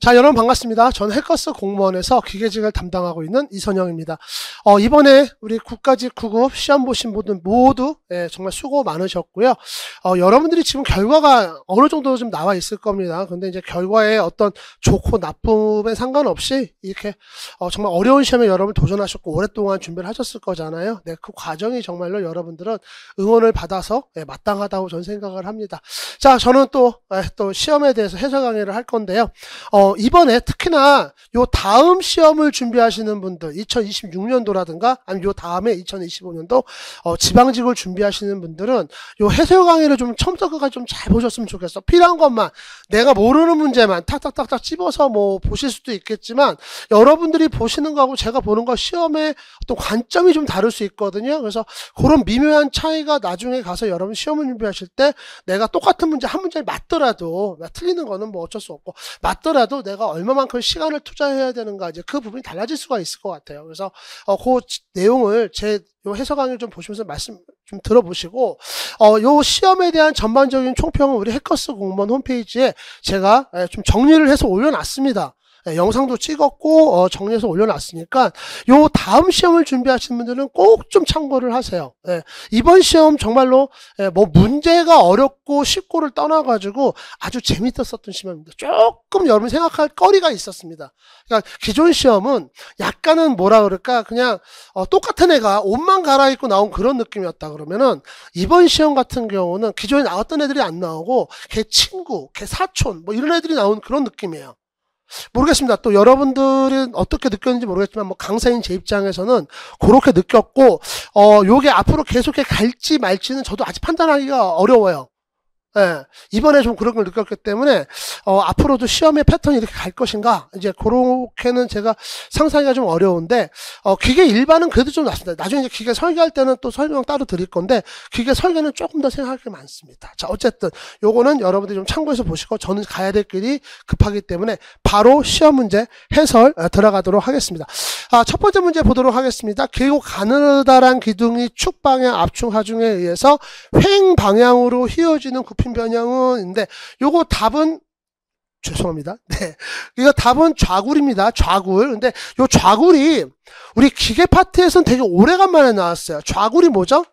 자, 여러분 반갑습니다. 저는 해커스 공무원에서 기계직을 담당하고 있는 이선영입니다. 이번에 우리 국가직 9급 시험 보신 분들 모두 정말 수고 많으셨고요. 여러분들이 지금 결과가 어느 정도 좀 나와 있을 겁니다. 근데 이제 결과에 어떤 좋고 나쁨에 상관없이 이렇게 정말 어려운 시험에 여러분 도전하셨고 오랫동안 준비를 하셨을 거잖아요. 네, 그 과정이 정말로 여러분들은 응원을 받아서 마땅하다고 저는 생각을 합니다. 자, 저는 또 시험에 대해서 해설 강의를 할 건데요. 이번에 특히나 요 다음 시험을 준비하시는 분들 2026년도라든가 아니면 요 다음에 2025년도 지방직을 준비하시는 분들은 요 해설 강의를 좀 처음부터 끝까지 좀 잘 보셨으면 좋겠어. 필요한 것만 내가 모르는 문제만 탁탁탁탁 집어서 뭐 보실 수도 있겠지만 여러분들이 보시는 거하고 제가 보는 거 시험의 또 관점이 좀 다를 수 있거든요. 그래서 그런 미묘한 차이가 나중에 가서 여러분 시험을 준비하실 때 내가 똑같은 문제 한 문제를 맞더라도 틀리는 거는 뭐 어쩔 수 없고 맞더라도 내가 얼마만큼 시간을 투자해야 되는가 이제 그 부분이 달라질 수가 있을 것 같아요. 그래서 그 내용을 제 요 해설 강의를 좀 보시면서 말씀 좀 들어보시고 요 시험에 대한 전반적인 총평은 우리 해커스 공무원 홈페이지에 제가 좀 정리를 해서 올려놨습니다. 영상도 찍었고 정리해서 올려놨으니까 요 다음 시험을 준비하시는 분들은 꼭 좀 참고를 하세요. 이번 시험 정말로 뭐 문제가 어렵고 쉽고를 떠나가지고 아주 재밌었던 시험입니다. 조금 여러분 생각할 거리가 있었습니다. 그러니까 기존 시험은 약간은 뭐라 그럴까 그냥 똑같은 애가 옷만 갈아입고 나온 그런 느낌이었다 그러면은 이번 시험 같은 경우는 기존에 나왔던 애들이 안 나오고 걔 친구, 걔 사촌 뭐 이런 애들이 나온 그런 느낌이에요. 모르겠습니다. 또 여러분들은 어떻게 느꼈는지 모르겠지만 뭐 강사인 제 입장에서는 그렇게 느꼈고 요게 앞으로 계속해 갈지 말지는 저도 아직 판단하기가 어려워요. 이번에 좀 그런 걸 느꼈기 때문에 앞으로도 시험의 패턴이 이렇게 갈 것인가 이제 그렇게는 제가 상상하기가 좀 어려운데 기계 일반은 그래도 좀 낫습니다. 나중에 이제 기계 설계할 때는 또 설명 따로 드릴 건데 기계 설계는 조금 더 생각할 게 많습니다. 자, 어쨌든 요거는 여러분들이 좀 참고해서 보시고 저는 가야 될 길이 급하기 때문에 바로 시험 문제 해설 들어가도록 하겠습니다. 첫 번째 문제 보도록 하겠습니다. 길고 가느다란 기둥이 축 방향 압축 하중에 의해서 횡 방향으로 휘어지는 굽힌 변형은인데 요거 답은 죄송합니다. 네. 이거 답은 좌굴입니다. 좌굴. 근데 요 좌굴이 우리 기계 파트에서는 되게 오래간만에 나왔어요. 좌굴이 뭐죠?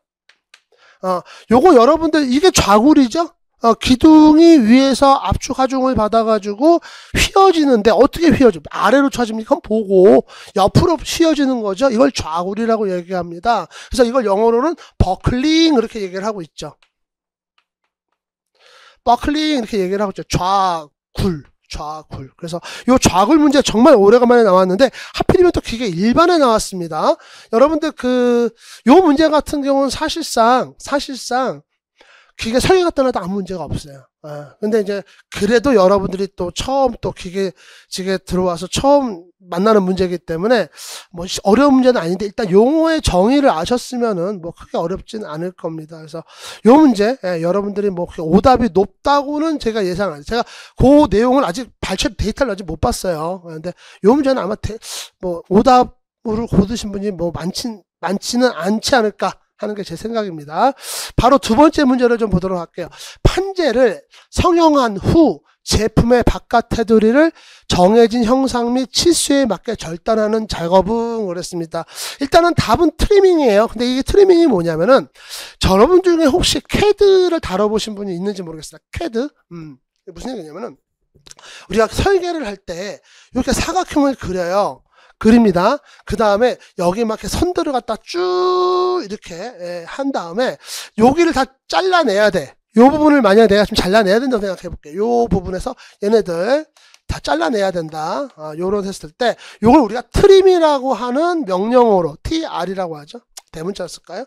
요거 여러분들 이게 좌굴이죠? 기둥이 위에서 압축 하중을 받아가지고 휘어지는데 어떻게 휘어집니까? 아래로 쳐집니까? 그럼 보고 옆으로 휘어지는 거죠. 이걸 좌굴이라고 얘기합니다. 그래서 이걸 영어로는 버클링 이렇게 얘기를 하고 있죠. 버클링 이렇게 얘기를 하고 있죠. 좌굴. 그래서 요 좌굴 문제 정말 오래간만에 나왔는데 하필이면 또 기계 일반에 나왔습니다. 여러분들 요 문제 같은 경우는 사실상 기계 설계 갖다 놔도 아무 문제가 없어요. 근데 이제 그래도 여러분들이 또 처음 또 기계직에 들어와서 처음 만나는 문제이기 때문에 뭐 어려운 문제는 아닌데 일단 용어의 정의를 아셨으면은 뭐 크게 어렵진 않을 겁니다. 그래서 요 문제 여러분들이 뭐 오답이 높다고는 제가 예상 안 해요. 제가 그 내용을 아직 발췌 데이터를 아직 못 봤어요. 근데 요 문제는 아마 뭐 오답으로 고르신 분이 뭐 많지는 않지 않을까 하는 게 제 생각입니다. 바로 두 번째 문제를 좀 보도록 할게요. 판재를 성형한 후 제품의 바깥 테두리를 정해진 형상 및 치수에 맞게 절단하는 작업은 그랬습니다. 일단은 답은 트리밍이에요. 근데 이게 트리밍이 뭐냐면은 여러분 중에 혹시 CAD를 다뤄보신 분이 있는지 모르겠어요. CAD? 무슨 얘기냐면은 우리가 설계를 할 때 이렇게 사각형을 그립니다. 그 다음에 여기 막 이렇게 선들을 갖다 쭉 이렇게 한 다음에 여기를 다 잘라내야 돼. 요 부분을 만약에 내가 좀 잘라내야 된다고 생각해 볼게요. 요 부분에서 얘네들 다 잘라내야 된다. 요런 했을 때 요걸 우리가 트림이라고 하는 명령어로 TR이라고 하죠. 대문자 쓸까요?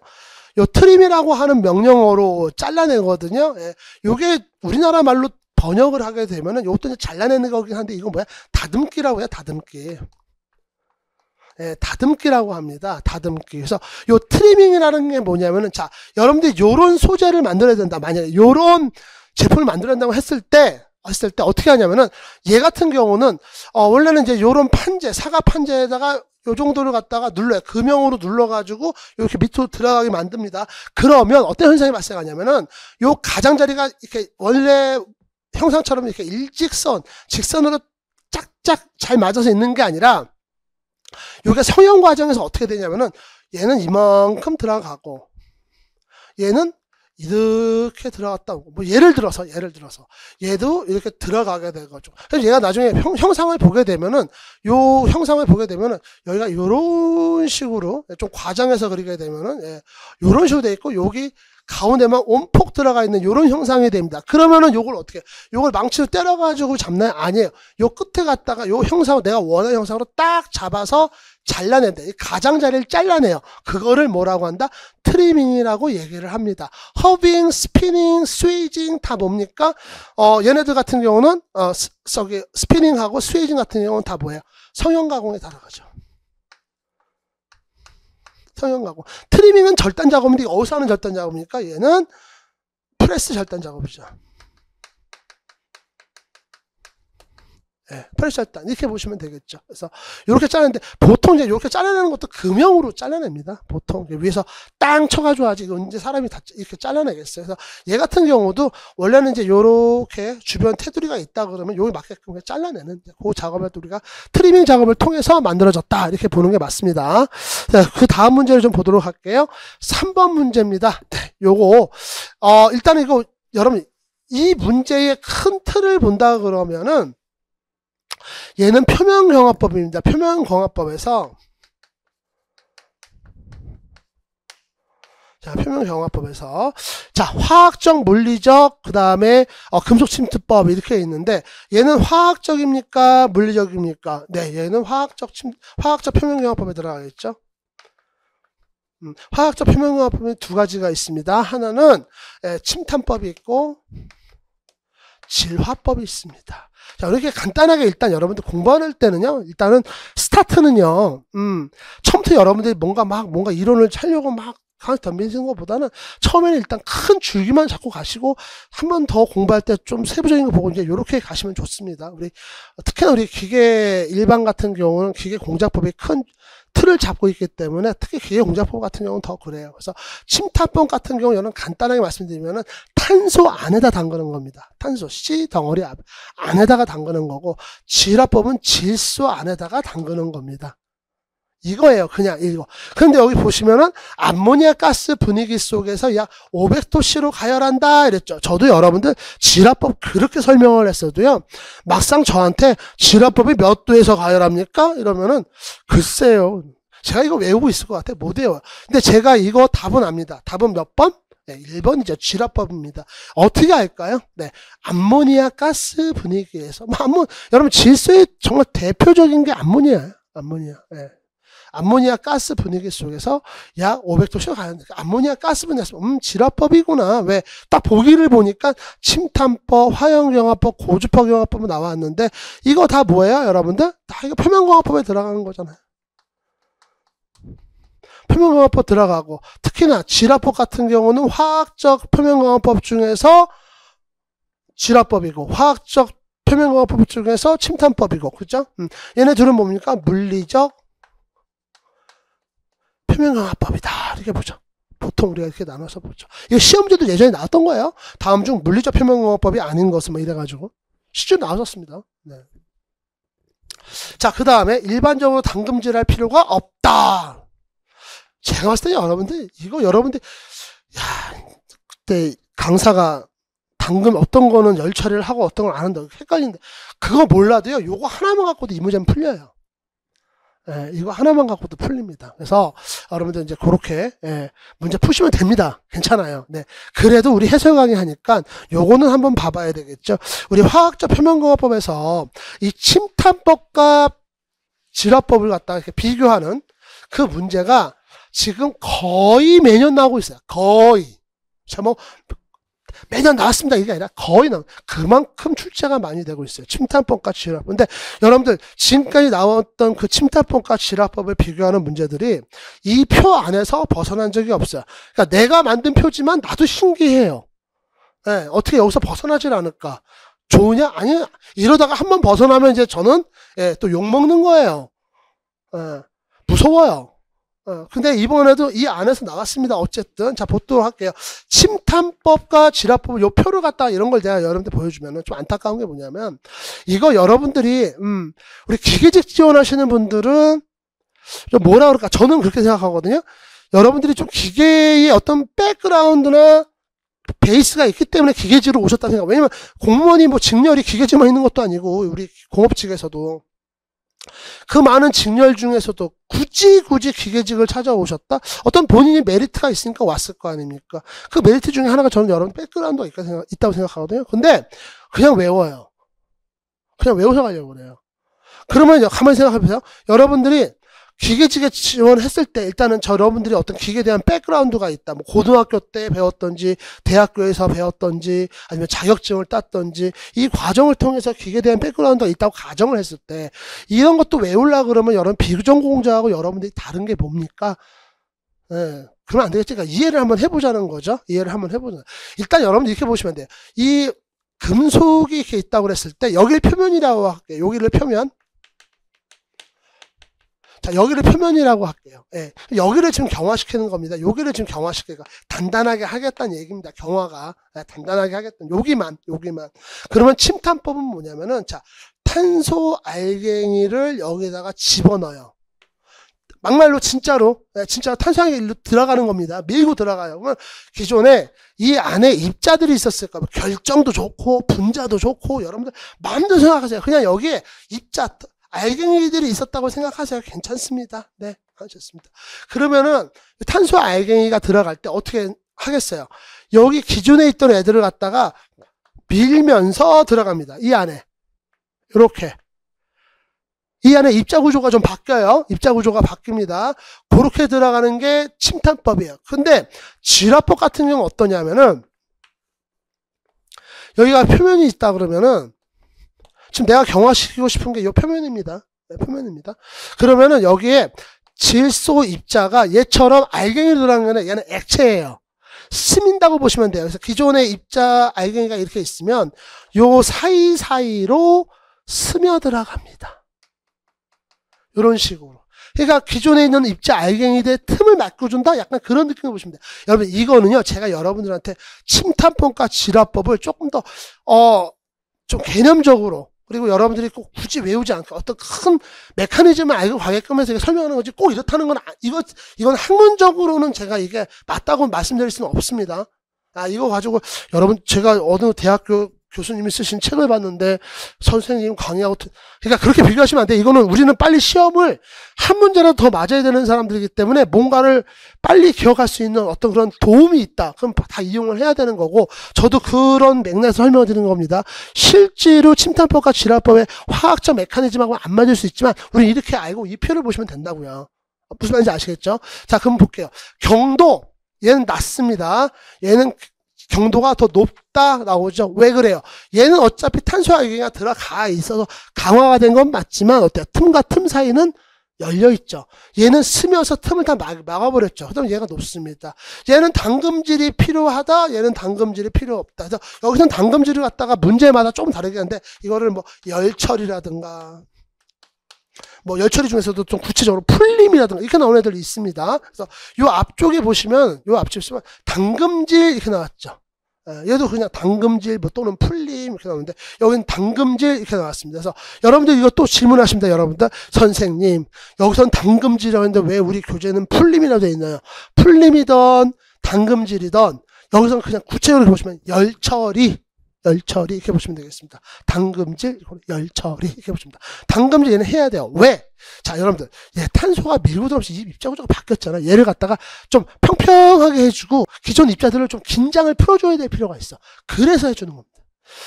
요 트림이라고 하는 명령어로 잘라내거든요. 요게 우리나라 말로 번역을 하게 되면은 요것도 잘라내는 거긴 한데 이건 뭐야? 다듬기라고 해요. 다듬기. 다듬기라고 합니다. 다듬기. 그래서 요 트리밍이라는 게 뭐냐면은 자, 여러분들이 요런 소재를 만들어야 된다. 만약에 요런 제품을 만들어야 된다고 했을 때 어떻게 하냐면은 얘 같은 경우는 원래는 이제 요런 판재, 사각 판재에다가 요 정도를 갖다가 눌러요. 금형으로 눌러가지고 이렇게 밑으로 들어가게 만듭니다. 그러면 어떤 현상이 발생하냐면은 요 가장자리가 이렇게 원래 형상처럼 이렇게 직선으로 짝짝 잘 맞아서 있는 게 아니라 요게 성형 과정에서 어떻게 되냐면은 얘는 이만큼 들어가고 얘는 이렇게 들어갔다 오고 뭐 예를 들어서 얘도 이렇게 들어가게 되가지고 그래서 얘가 나중에 형상을 보게 되면은 요 형상을 보게 되면은 여기가 요런 식으로 좀 과장해서 그리게 되면은 예, 요런 식으로 돼 있고 여기 가운데만 온폭 들어가 있는 요런 형상이 됩니다. 그러면은 요걸 어떻게 요걸 망치로 때려가지고 잡나요? 아니에요. 요 끝에 갖다가 요 형상을 내가 원하는 형상으로 딱 잡아서 잘라낸다. 이 가장자리를 잘라내요. 그거를 뭐라고 한다? 트리밍이라고 얘기를 합니다. 허빙, 스피닝, 스웨이징 다 뭡니까? 얘네들 같은 경우는 스피닝하고 스웨이징 같은 경우는 다 뭐예요? 성형 가공에 들어가죠. 성형 가공. 트리밍은 절단 작업인데 어디서 하는 절단 작업입니까? 얘는 프레스 절단 작업이죠. 예, 프레스 절단 이렇게 보시면 되겠죠. 그래서 이렇게 자르는데 보통 이제 이렇게 잘라내는 것도 금형으로 잘라냅니다. 보통 위에서 땅 쳐가지고 하지 이제 사람이 다 이렇게 잘라내겠어요. 그래서 얘 같은 경우도 원래는 이제 요렇게 주변 테두리가 있다 그러면 여기 맞게끔 잘라내는 그 작업을 우리가 트리밍 작업을 통해서 만들어졌다 이렇게 보는 게 맞습니다. 자, 그 다음 문제를 좀 보도록 할게요. 3번 문제입니다. 네, 요거 일단 이거 여러분 이 문제의 큰 틀을 본다 그러면은 얘는 표면경화법입니다. 표면경화법에서 자, 표면경화법에서 자, 화학적, 물리적, 그 다음에 금속 침투법 이렇게 있는데 얘는 화학적입니까? 물리적입니까? 네, 얘는 화학적 표면경화법에 들어가겠죠. 화학적 표면경화법이 두 가지가 있습니다. 하나는 침탄법이 있고 질화법이 있습니다. 자, 이렇게 간단하게 일단 여러분들 공부할 때는요, 일단은 스타트는요, 처음부터 여러분들이 뭔가 이론을 찾려고 막 덤비는 것보다는 처음에는 일단 큰 줄기만 잡고 가시고 한 번 더 공부할 때 좀 세부적인 거 보고 이제 이렇게 가시면 좋습니다. 특히나 우리 기계 일반 같은 경우는 기계 공작법이 큰 틀을 잡고 있기 때문에 특히 기계 공작법 같은 경우는 더 그래요. 그래서 침탄법 같은 경우는 간단하게 말씀드리면은 탄소 안에다 담그는 겁니다. 탄소 C 덩어리 안에다가 담그는 거고 질화법은 질소 안에다가 담그는 겁니다. 이거예요. 그냥 이거. 그런데 여기 보시면은 암모니아 가스 분위기 속에서 약 500도씨로 가열한다 이랬죠. 저도 여러분들 질화법 그렇게 설명을 했어도요. 막상 저한테 질화법이 몇 도에서 가열합니까? 이러면은 글쎄요. 제가 이거 외우고 있을 것 같아요. 못 외워요. 근데 제가 이거 답은 압니다. 답은 몇 번? 네, 1번이죠. 질화법입니다. 어떻게 할까요? 네, 암모니아 가스 분위기에서 여러분 질소의 정말 대표적인 게 암모니아예요. 암모니아. 네. 암모니아 가스 분위기 속에서 약 500도씩 가는데 암모니아 가스 분위기 질화법이구나. 왜? 딱 보기를 보니까 침탄법, 화형경화법, 고주파경화법이 나왔는데 이거 다 뭐예요, 여러분들? 다 이거 표면경화법에 들어가는 거잖아요. 표면경화법 들어가고 특히나 질화법 같은 경우는 화학적 표면경화법 중에서 질화법이고 화학적 표면경화법 중에서 침탄법이고 그죠? 얘네 둘은 뭡니까? 물리적 표면경화법이다. 이렇게 보죠. 보통 우리가 이렇게 나눠서 보죠. 이거 시험제도 예전에 나왔던 거예요. 다음 중 물리적 표면경화법이 아닌 것은 뭐 이래가지고 시중 나왔었습니다. 네. 자, 그 다음에 일반적으로 담금질할 필요가 없다. 제가 봤을 때 여러분들 그때 강사가 당금 어떤 거는 열 처리를 하고 어떤 걸 안 한다고 헷갈리는데 그거 몰라도요. 요거 하나만 갖고도 이 문제는 풀려요. 예, 이거 하나만 갖고도 풀립니다. 그래서 여러분들 이제 그렇게 문제 푸시면 됩니다. 괜찮아요. 네. 그래도 우리 해설 강의 하니까 요거는 한번 봐봐야 되겠죠. 우리 화학적 표면경화법에서 이 침탄법과 질화법을 갖다가 이렇게 비교하는 그 문제가 지금 거의 매년 나오고 있어요. 거의. 자, 매년 나왔습니다. 이게 아니라 거의 그만큼 출제가 많이 되고 있어요. 침탄법과 질화법. 근데 여러분들 지금까지 나왔던 그 침탄법과 질화법을 비교하는 문제들이 이 표 안에서 벗어난 적이 없어요. 그러니까 내가 만든 표지만 나도 신기해요. 네, 어떻게 여기서 벗어나질 않을까? 좋으냐? 아니야. 이러다가 한번 벗어나면 이제 저는 또 욕먹는 거예요. 무서워요. 근데 이번에도 이 안에서 나왔습니다. 어쨌든. 자, 보도록 할게요. 침탄법과 지라법, 요 표를 갖다가 이런 걸 내가 여러분들 보여주면은 좀 안타까운 게 뭐냐면, 이거 여러분들이, 우리 기계직 지원하시는 분들은, 좀 뭐라 그럴까? 저는 그렇게 생각하거든요. 여러분들이 좀 기계의 어떤 백그라운드나 베이스가 있기 때문에 기계직으로 오셨다는 생각. 왜냐면 공무원이 뭐 직렬이 기계직만 있는 것도 아니고, 우리 공업직에서도. 그 많은 직렬 중에서도 굳이 기계직을 찾아오셨다? 어떤 본인이 메리트가 있으니까 왔을 거 아닙니까? 그 메리트 중에 하나가 저는 여러분 백그라운드가 있다고 생각하거든요. 근데 그냥 외워요. 그냥 외워서 가려고 그래요. 그러면 가만히 생각해보세요. 여러분들이 기계직에 지원했을 때 일단은 여러분들이 어떤 기계에 대한 백그라운드가 있다. 뭐 고등학교 때 배웠던지 대학교에서 배웠던지 아니면 자격증을 땄던지 이 과정을 통해서 기계에 대한 백그라운드가 있다고 가정을 했을 때 이런 것도 외우려고 그러면 여러분 비전공자하고 여러분들이 다른 게 뭡니까? 예. 그러면 안 되겠지. 그러니까 이해를 한번 해보자는 거죠. 이해를 한번 해보자. 일단 여러분들 이렇게 보시면 돼요. 이 금속이 이렇게 있다고 그랬을 때 여기를 표면이라고 할게요. 여기를 표면. 자, 여기를 표면이라고 할게요. 예. 여기를 지금 경화시키는 겁니다. 여기를 지금 경화시키니까 단단하게 하겠다는 얘기입니다. 경화가. 예, 단단하게 하겠다는. 여기만. 그러면 침탄법은 뭐냐면은, 자, 탄소 알갱이를 여기다가 집어넣어요. 막말로 진짜로, 예, 진짜 탄소 알갱이로 들어가는 겁니다. 밀고 들어가요. 그러면 기존에 이 안에 입자들이 있었을까? 뭐 결정도 좋고, 분자도 좋고, 여러분들 마음대로 생각하세요. 그냥 여기에 입자, 알갱이들이 있었다고 생각하세요. 괜찮습니다. 네, 괜찮습니다. 그러면은 탄소 알갱이가 들어갈 때 어떻게 하겠어요? 여기 기존에 있던 애들을 갖다가 밀면서 들어갑니다. 이 안에. 이렇게. 이 안에 입자 구조가 좀 바뀌어요. 입자 구조가 바뀝니다. 그렇게 들어가는 게 침탄법이에요. 근데 지라법 같은 경우는 어떠냐면은 여기가 표면이 있다 그러면은 지금 내가 경화시키고 싶은 게 이 표면입니다. 네, 표면입니다. 그러면은 여기에 질소 입자가 얘처럼 알갱이로 들어가면 얘는 액체예요. 스민다고 보시면 돼요. 그래서 기존의 입자 알갱이가 이렇게 있으면 요 사이사이로 스며 들어갑니다. 이런 식으로. 그러니까 기존에 있는 입자 알갱이들의 틈을 막아준다? 약간 그런 느낌을 보시면 돼요. 여러분 이거는요. 제가 여러분들한테 침탄법과 지라법을 조금 더 좀 개념적으로 그리고 여러분들이 꼭 굳이 외우지 않고 어떤 큰 메커니즘을 알고 가게끔 해서 설명하는 거지 꼭 이렇다는 건 이건 학문적으로는 제가 이게 맞다고 말씀드릴 수는 없습니다. 이거 가지고 여러분 제가 어느 대학교 교수님이 쓰신 책을 봤는데 선생님 강의하고 그러니까 그렇게 비교하시면 안 돼. 이거는 우리는 빨리 시험을 한 문제라도 더 맞아야 되는 사람들이기 때문에 뭔가를 빨리 기억할 수 있는 어떤 그런 도움이 있다. 그럼 다 이용을 해야 되는 거고 저도 그런 맥락에서 설명을 드리는 겁니다. 실제로 침탄법과 지라법의 화학적 메커니즘하고 안 맞을 수 있지만 우리 이렇게 알고 이 표를 보시면 된다고요. 무슨 말인지 아시겠죠? 자, 그럼 볼게요. 경도 얘는 낮습니다. 얘는 경도가 더 높다 나오죠. 왜 그래요? 얘는 어차피 탄소 알갱이가 들어가 있어서 강화가 된 건 맞지만 어때요? 틈과 틈 사이는 열려 있죠. 얘는 스며서 틈을 다 막아버렸죠. 그럼 얘가 높습니다. 얘는 당금질이 필요하다. 얘는 당금질이 필요 없다. 그래서 여기서는 당금질을 갖다가 문제마다 조금 다르게 하는데 이거를 뭐 열처리라든가 뭐 열처리 중에서도 좀 구체적으로 풀림이라든가 이렇게 나오는 애들이 있습니다. 그래서 요 앞쪽에 보시면 당금질 이렇게 나왔죠. 얘도 그냥 당금질 뭐 또는 풀림 이렇게 나오는데 여기는 당금질 이렇게 나왔습니다. 그래서 여러분들 이거 또 질문하십니다. 여러분들 선생님 여기서는 당금질이라고 했는데 왜 우리 교재는 풀림이라고 되어 있나요? 풀림이던 당금질이던 여기서는 그냥 구체적으로 보시면 열처리 이렇게 보시면 되겠습니다. 당금질, 열처리 이렇게 보시면 됩니다. 당금질 얘는 해야 돼요. 왜? 자, 여러분들 탄소가 밀고 들어오면서 입자 구조가 바뀌었잖아. 얘를 갖다가 좀 평평하게 해주고 기존 입자들을 좀 긴장을 풀어줘야 될 필요가 있어. 그래서 해주는 겁니다.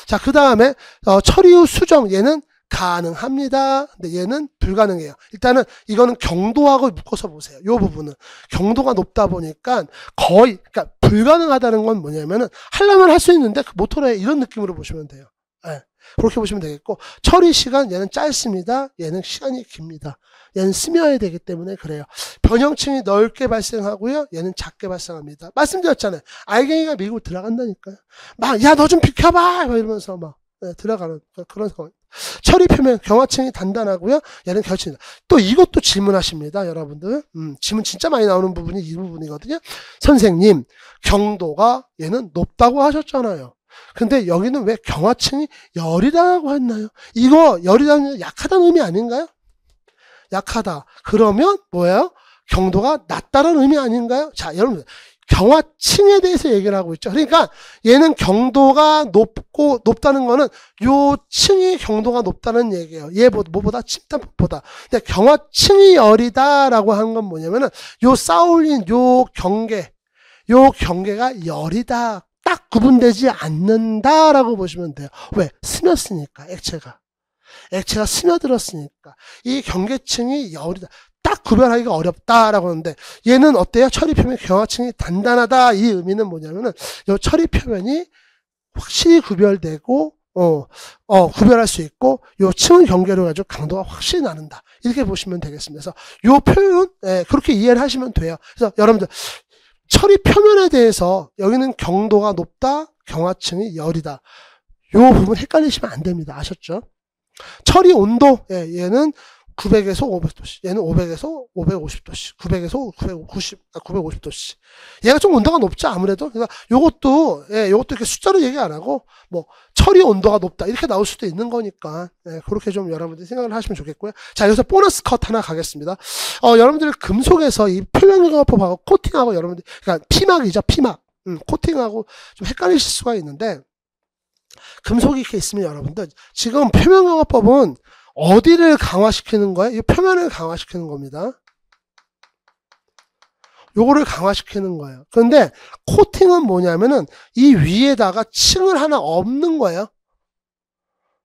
자, 그 다음에 처리 후 수정 얘는 가능합니다. 근데 얘는 불가능해요. 일단은 이거는 경도하고 묶어서 보세요. 이 부분은 경도가 높다 보니까 거의 그러니까 불가능하다는 건 뭐냐면은 하려면 할 수 있는데 그 모터에 이런 느낌으로 보시면 돼요. 네, 그렇게 보시면 되겠고 처리 시간 얘는 짧습니다. 얘는 시간이 깁니다. 얘는 스며야 되기 때문에 그래요. 변형층이 넓게 발생하고요. 얘는 작게 발생합니다. 말씀드렸잖아요. 알갱이가 밀고 들어간다니까요. 막 야 너 좀 비켜봐 이러면서 막 들어가는 그런 상황. 처리 표면 경화층이 단단하고요. 얘는 결층이다. 또 이것도 질문하십니다, 여러분들. 질문 진짜 많이 나오는 부분이 이 부분이거든요. 선생님, 경도가 얘는 높다고 하셨잖아요. 근데 여기는 왜 경화층이 열이라고 했나요? 이거 열이라는 약하다는 의미 아닌가요? 약하다. 그러면 뭐예요? 경도가 낮다는 의미 아닌가요? 자, 여러분, 경화층에 대해서 얘기를 하고 있죠. 그러니까 얘는 경도가 높다는 거는 요 층이 경도가 높다는 얘기예요. 얘 뭐보다? 침탄폭보다. 근데 경화층이 열이다라고 하는 건 뭐냐면은 요 쌓아올린 요 경계가 열이다. 딱 구분되지 않는다라고 보시면 돼요. 왜? 스며쓰니까, 액체가 스며들었으니까. 이 경계층이 열이다. 딱 구별하기가 어렵다라고 하는데, 얘는 어때요? 처리 표면 경화층이 단단하다. 이 의미는 뭐냐면은, 요 처리 표면이 확실히 구별되고, 구별할 수 있고, 요 층의 경계를 가지고 강도가 확실히 나는다. 이렇게 보시면 되겠습니다. 그래서 요 표현은, 그렇게 이해를 하시면 돼요. 그래서 여러분들, 처리 표면에 대해서 여기는 경도가 높다, 경화층이 열이다. 요 부분 헷갈리시면 안 됩니다. 아셨죠? 처리 온도, 얘는 900에서 500도씨, 얘는 500에서 550도씨, 900에서 950도씨. 얘가 좀 온도가 높죠, 아무래도. 그러니까 요것도 이렇게 숫자로 얘기 안 하고, 뭐, 처리 온도가 높다, 이렇게 나올 수도 있는 거니까, 그렇게 좀 여러분들이 생각을 하시면 좋겠고요. 자, 여기서 보너스 컷 하나 가겠습니다. 여러분들 금속에서 이 표면경화법하고 코팅하고 여러분들, 그러니까 피막이죠, 피막. 코팅하고 좀 헷갈리실 수가 있는데, 금속이 이렇게 있으면 여러분들, 지금 표면경화법은 어디를 강화시키는 거예요? 이 표면을 강화시키는 겁니다. 요거를 강화시키는 거예요. 그런데 코팅은 뭐냐면은 이 위에다가 층을 하나 엎는 거예요.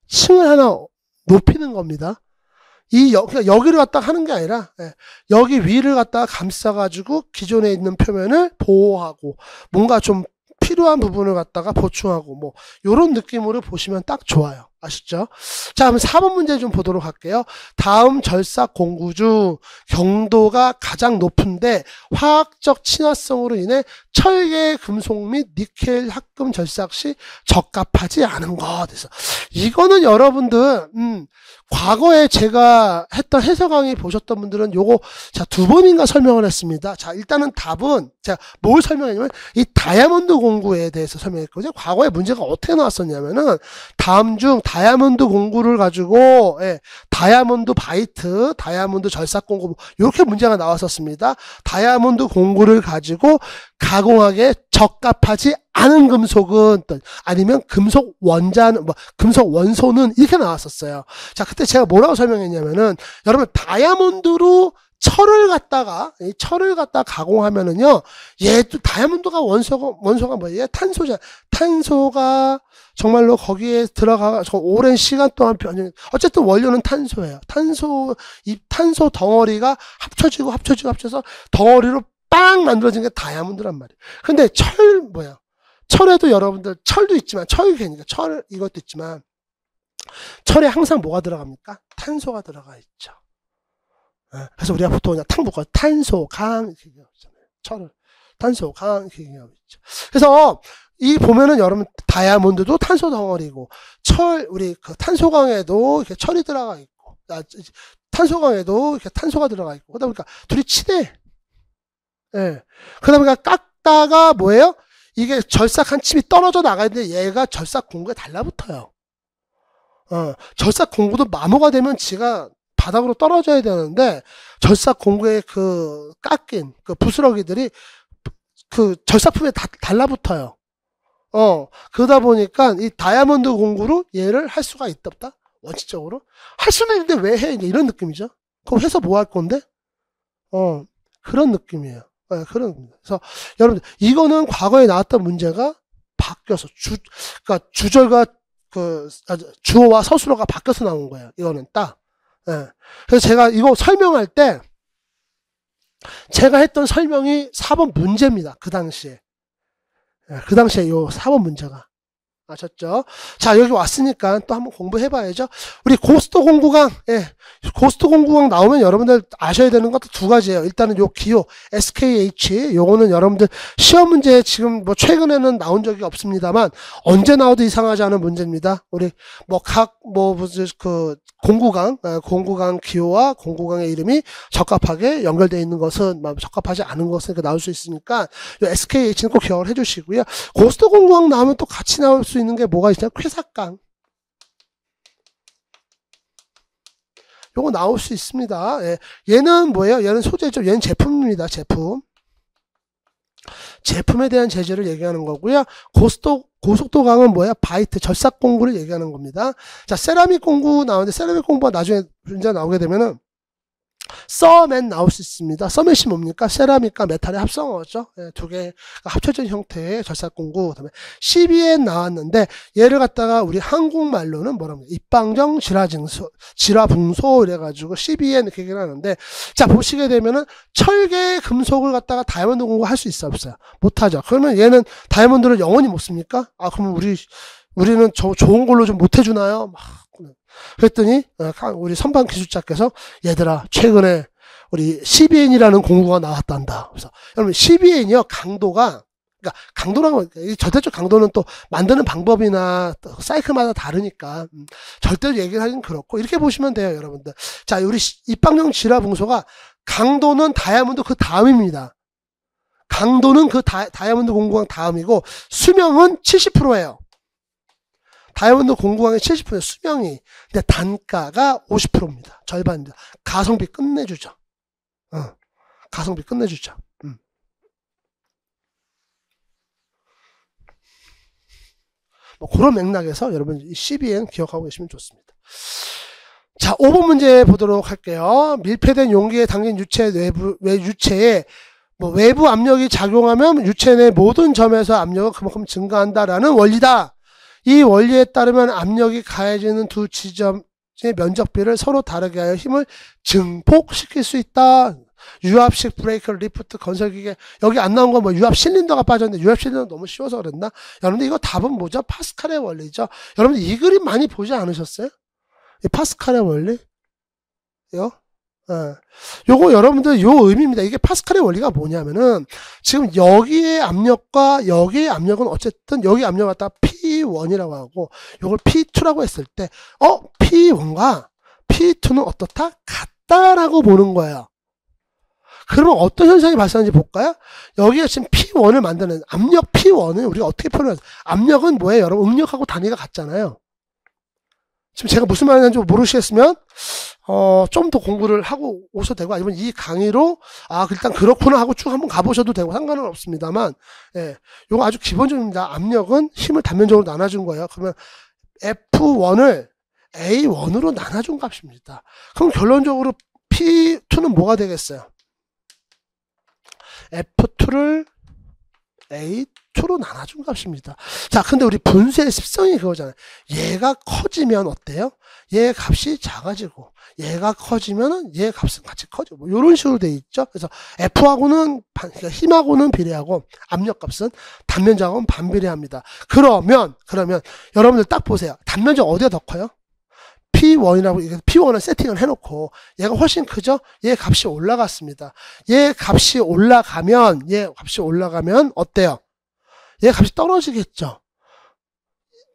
층을 하나 높이는 겁니다. 그러니까 여기를 갖다가 하는 게 아니라, 여기 위를 갖다가 감싸가지고 기존에 있는 표면을 보호하고 뭔가 좀 필요한 부분을 갖다가 보충하고 뭐 요런 느낌으로 보시면 딱 좋아요. 아시죠? 자, 그럼 4번 문제 좀 보도록 할게요. 다음 절삭 공구 중 경도가 가장 높은데 화학적 친화성으로 인해 철계, 금속 및 니켈 합금 절삭 시 적합하지 않은 것. 그래서 이거는 여러분들 과거에 제가 했던 해석 강의 보셨던 분들은 요거 자 2번인가 설명을 했습니다. 자, 일단은 답은 제가 뭘 설명했냐면 이 다이아몬드 공구에 대해서 설명했거든요. 과거에 문제가 어떻게 나왔었냐면은 다음 중 다이아몬드 공구를 가지고 다이아몬드 바이트, 다이아몬드 절삭 공구 이렇게 문제가 나왔었습니다. 다이아몬드 공구를 가지고 가공하기에 적합하지 않은 금속은 아니면 금속 원자는 금속 원소는 이렇게 나왔었어요. 자, 그때 제가 뭐라고 설명했냐면은 여러분 다이아몬드로 철을 갖다가 가공하면은요, 얘도 다이아몬드가 원소가 뭐예요? 탄소잖아. 탄소가 정말로 거기에 들어가 오랜 시간 동안 어쨌든 원료는 탄소예요. 이 탄소 덩어리가 합쳐서 덩어리로 빵 만들어진 게 다이아몬드란 말이에요. 근데 철에도 여러분들 철도 있지만 철 이것도 있지만 철에 항상 뭐가 들어갑니까? 탄소가 들어가 있죠. 그래서 우리가 보통 그냥 탕 탄소, 강 이렇게 얘기하잖아요. 철을 탄소, 강 이렇게 얘기하고 있죠. 그래서 이 보면은 여러분 다이아몬드도 탄소 덩어리고 우리 그 탄소강에도 이렇게 철이 들어가 있고 탄소강에도 이렇게 탄소가 들어가 있고 그러다 보니까 둘이 친해. 그러다 보니까 깎다가 뭐예요? 이게 절삭한 칩이 떨어져 나가야 되는데 얘가 절삭 공구에 달라붙어요. 절삭 공구도 마모가 되면 지가 바닥으로 떨어져야 되는데 절삭 공구의 그 깎인 그 부스러기들이 그 절삭품에 달라붙어요. 그러다 보니까 이 다이아몬드 공구로 얘를 할 수가 있다 없다? 원칙적으로 할 수는 있는데 왜 해? 이런 느낌이죠. 그럼 해서 뭐 할 건데? 그런 느낌이에요. 그런 겁니다. 그래서 여러분들 이거는 과거에 나왔던 문제가 바뀌어서 그러니까 주절과 주어와 서술어가 바뀌어서 나온 거예요. 이거는 딱. 그래서 제가 이거 설명할 때 제가 했던 설명이 4번 문제입니다. 그 당시에 요 4번 문제가 아셨죠? 자, 여기 왔으니까 또 한번 공부해봐야죠. 우리 고스트 공구강, 고스트 공구강 나오면 여러분들 아셔야 되는 것도 두 가지예요. 일단은 요 기호, SKH, 요거는 여러분들 시험 문제 지금 뭐 최근에는 나온 적이 없습니다만 언제 나와도 이상하지 않은 문제입니다. 우리 뭐 공구강 기호와 공구강의 이름이 적합하게 연결되어 있는 것은 적합하지 않은 것은 나올 수 있으니까 요 SKH는 꼭 기억을 해주시고요. 고스트 공구강 나오면 또 같이 나올 수 있는 게 뭐가 있냐? 쾌삭강. 요거 나올 수 있습니다. 얘는 뭐예요? 얘는 소재죠. 얘는 제품입니다. 제품에 대한 제재를 얘기하는 거고요. 고속도강은 뭐야? 바이트, 절삭 공구를 얘기하는 겁니다. 자, 세라믹 공구 나오는데 세라믹 공구가 나중에 문제 나오게 되면은 서맷 나올 수 있습니다. 서맷이 뭡니까? 세라믹과 메탈의 합성어죠. 두 개가 합쳐진 형태의 절삭공구. 그다음에 CBN 나왔는데 얘를 갖다가 우리 한국말로는 뭐라고 해요? 입방정 지라붕소 이래가지고 CBN 이렇게 얘기를 하는데 자 보시게 되면은 철계 금속을 갖다가 다이아몬드 공구할 수 있어 없어요? 못하죠. 그러면 얘는 다이아몬드를 영원히 못 씁니까? 아 그러면 우리는 좋은 걸로 좀 못 해주나요? 그랬더니 우리 선반 기술자께서 얘들아 최근에 우리 CBN이라는 공구가 나왔단다. 그래서 여러분 CBN이요 강도가 그러니까 강도라고 절대적 강도는 또 만드는 방법이나 또 사이클마다 다르니까 절대로 얘기를 하긴 그렇고 이렇게 보시면 돼요 여러분들. 자 우리 입방정 지라붕소가 강도는 다이아몬드 그 다음입니다. 강도는 그 다이아몬드 공구강 다음이고 수명은 70%예요. 다이아몬드 공구강의 70% 수명이. 근데 단가가 50%입니다. 절반입니다. 가성비 끝내주죠. 가성비 끝내주죠. 뭐 그런 맥락에서 여러분 이 CBN 기억하고 계시면 좋습니다. 자, 5번 문제 보도록 할게요. 밀폐된 용기에 담긴 유체 유체에 외부 압력이 작용하면 유체 내 모든 점에서 압력은 그만큼 증가한다라는 원리다. 이 원리에 따르면 압력이 가해지는 두 지점의 면적비를 서로 다르게 하여 힘을 증폭시킬 수 있다. 유압식 브레이크, 리프트, 건설기계. 여기 안 나온 건 뭐 유압 실린더가 빠졌는데 유압 실린더 너무 쉬워서 그랬나? 여러분들 이거 답은 뭐죠? 파스칼의 원리죠. 여러분들 이 그림 많이 보지 않으셨어요? 이 파스칼의 원리? 요거 여러분들 요 의미입니다. 이게 파스칼의 원리가 뭐냐면은 지금 여기의 압력과 여기의 압력은 어쨌든 여기 압력을 갖다가 P1이라고 하고 요걸 P2라고 했을 때 P1과 P2는 어떻다? 같다라고 보는 거예요. 그러면 어떤 현상이 발생하는지 볼까요? 여기에 지금 P1을 만드는 압력 P1을 우리가 어떻게 표현하죠? 압력은 뭐예요? 여러분 응력하고 단위가 같잖아요. 지금 제가 무슨 말인지 모르시겠으면 좀 더 공부를 하고 오셔도 되고 아니면 이 강의로 일단 그렇구나 하고 쭉 한번 가보셔도 되고 상관은 없습니다만 요거 아주 기본적입니다. 압력은 힘을 단면적으로 나눠준 거예요. 그러면 F1을 A1으로 나눠준 값입니다. 그럼 결론적으로 P2는 뭐가 되겠어요? F2를 A2로 나눠준 값입니다. 자, 근데 우리 분수의 습성이 그거잖아요. 얘가 커지면 어때요? 얘 값이 작아지고, 얘가 커지면은 얘 값은 같이 커지고, 뭐, 요런 식으로 돼 있죠. 그래서 F하고는, 그러니까 힘하고는 비례하고, 압력 값은 단면적하고는 반비례합니다. 그러면, 여러분들 딱 보세요. 단면적 어디가 더 커요? P1이라고, P1을 세팅을 해놓고, 얘가 훨씬 크죠? 얘 값이 올라갔습니다. 얘 값이 올라가면 어때요? 얘 값이 떨어지겠죠?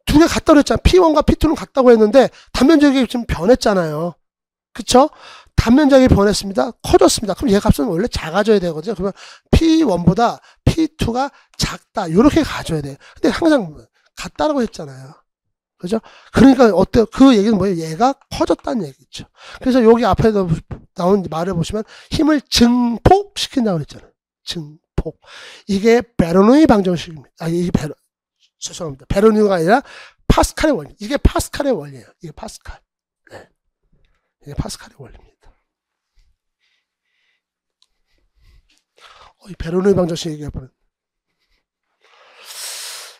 두 개 같다고 했잖아요. P1과 P2는 같다고 했는데, 단면적이 지금 변했잖아요. 그쵸? 단면적이 변했습니다. 커졌습니다. 그럼 얘 값은 원래 작아져야 되거든요. 그러면 P1보다 P2가 작다. 요렇게 가져야 돼요. 근데 항상 같다라고 했잖아요. 그죠? 그러니까 어때요? 그 얘기는 뭐예요? 얘가 커졌다는 얘기죠. 그래서 여기 앞에 나온 말을 보시면 힘을 증폭시킨다고 그랬잖아요. 증폭. 이게 베르누이 방정식입니다. 죄송합니다. 베르누이가 아니라 파스칼의 원리. 이게 파스칼의 원리예요. 이게 파스칼. 네. 이게 파스칼의 원리입니다. 이 베르누이 방정식 얘기해보는.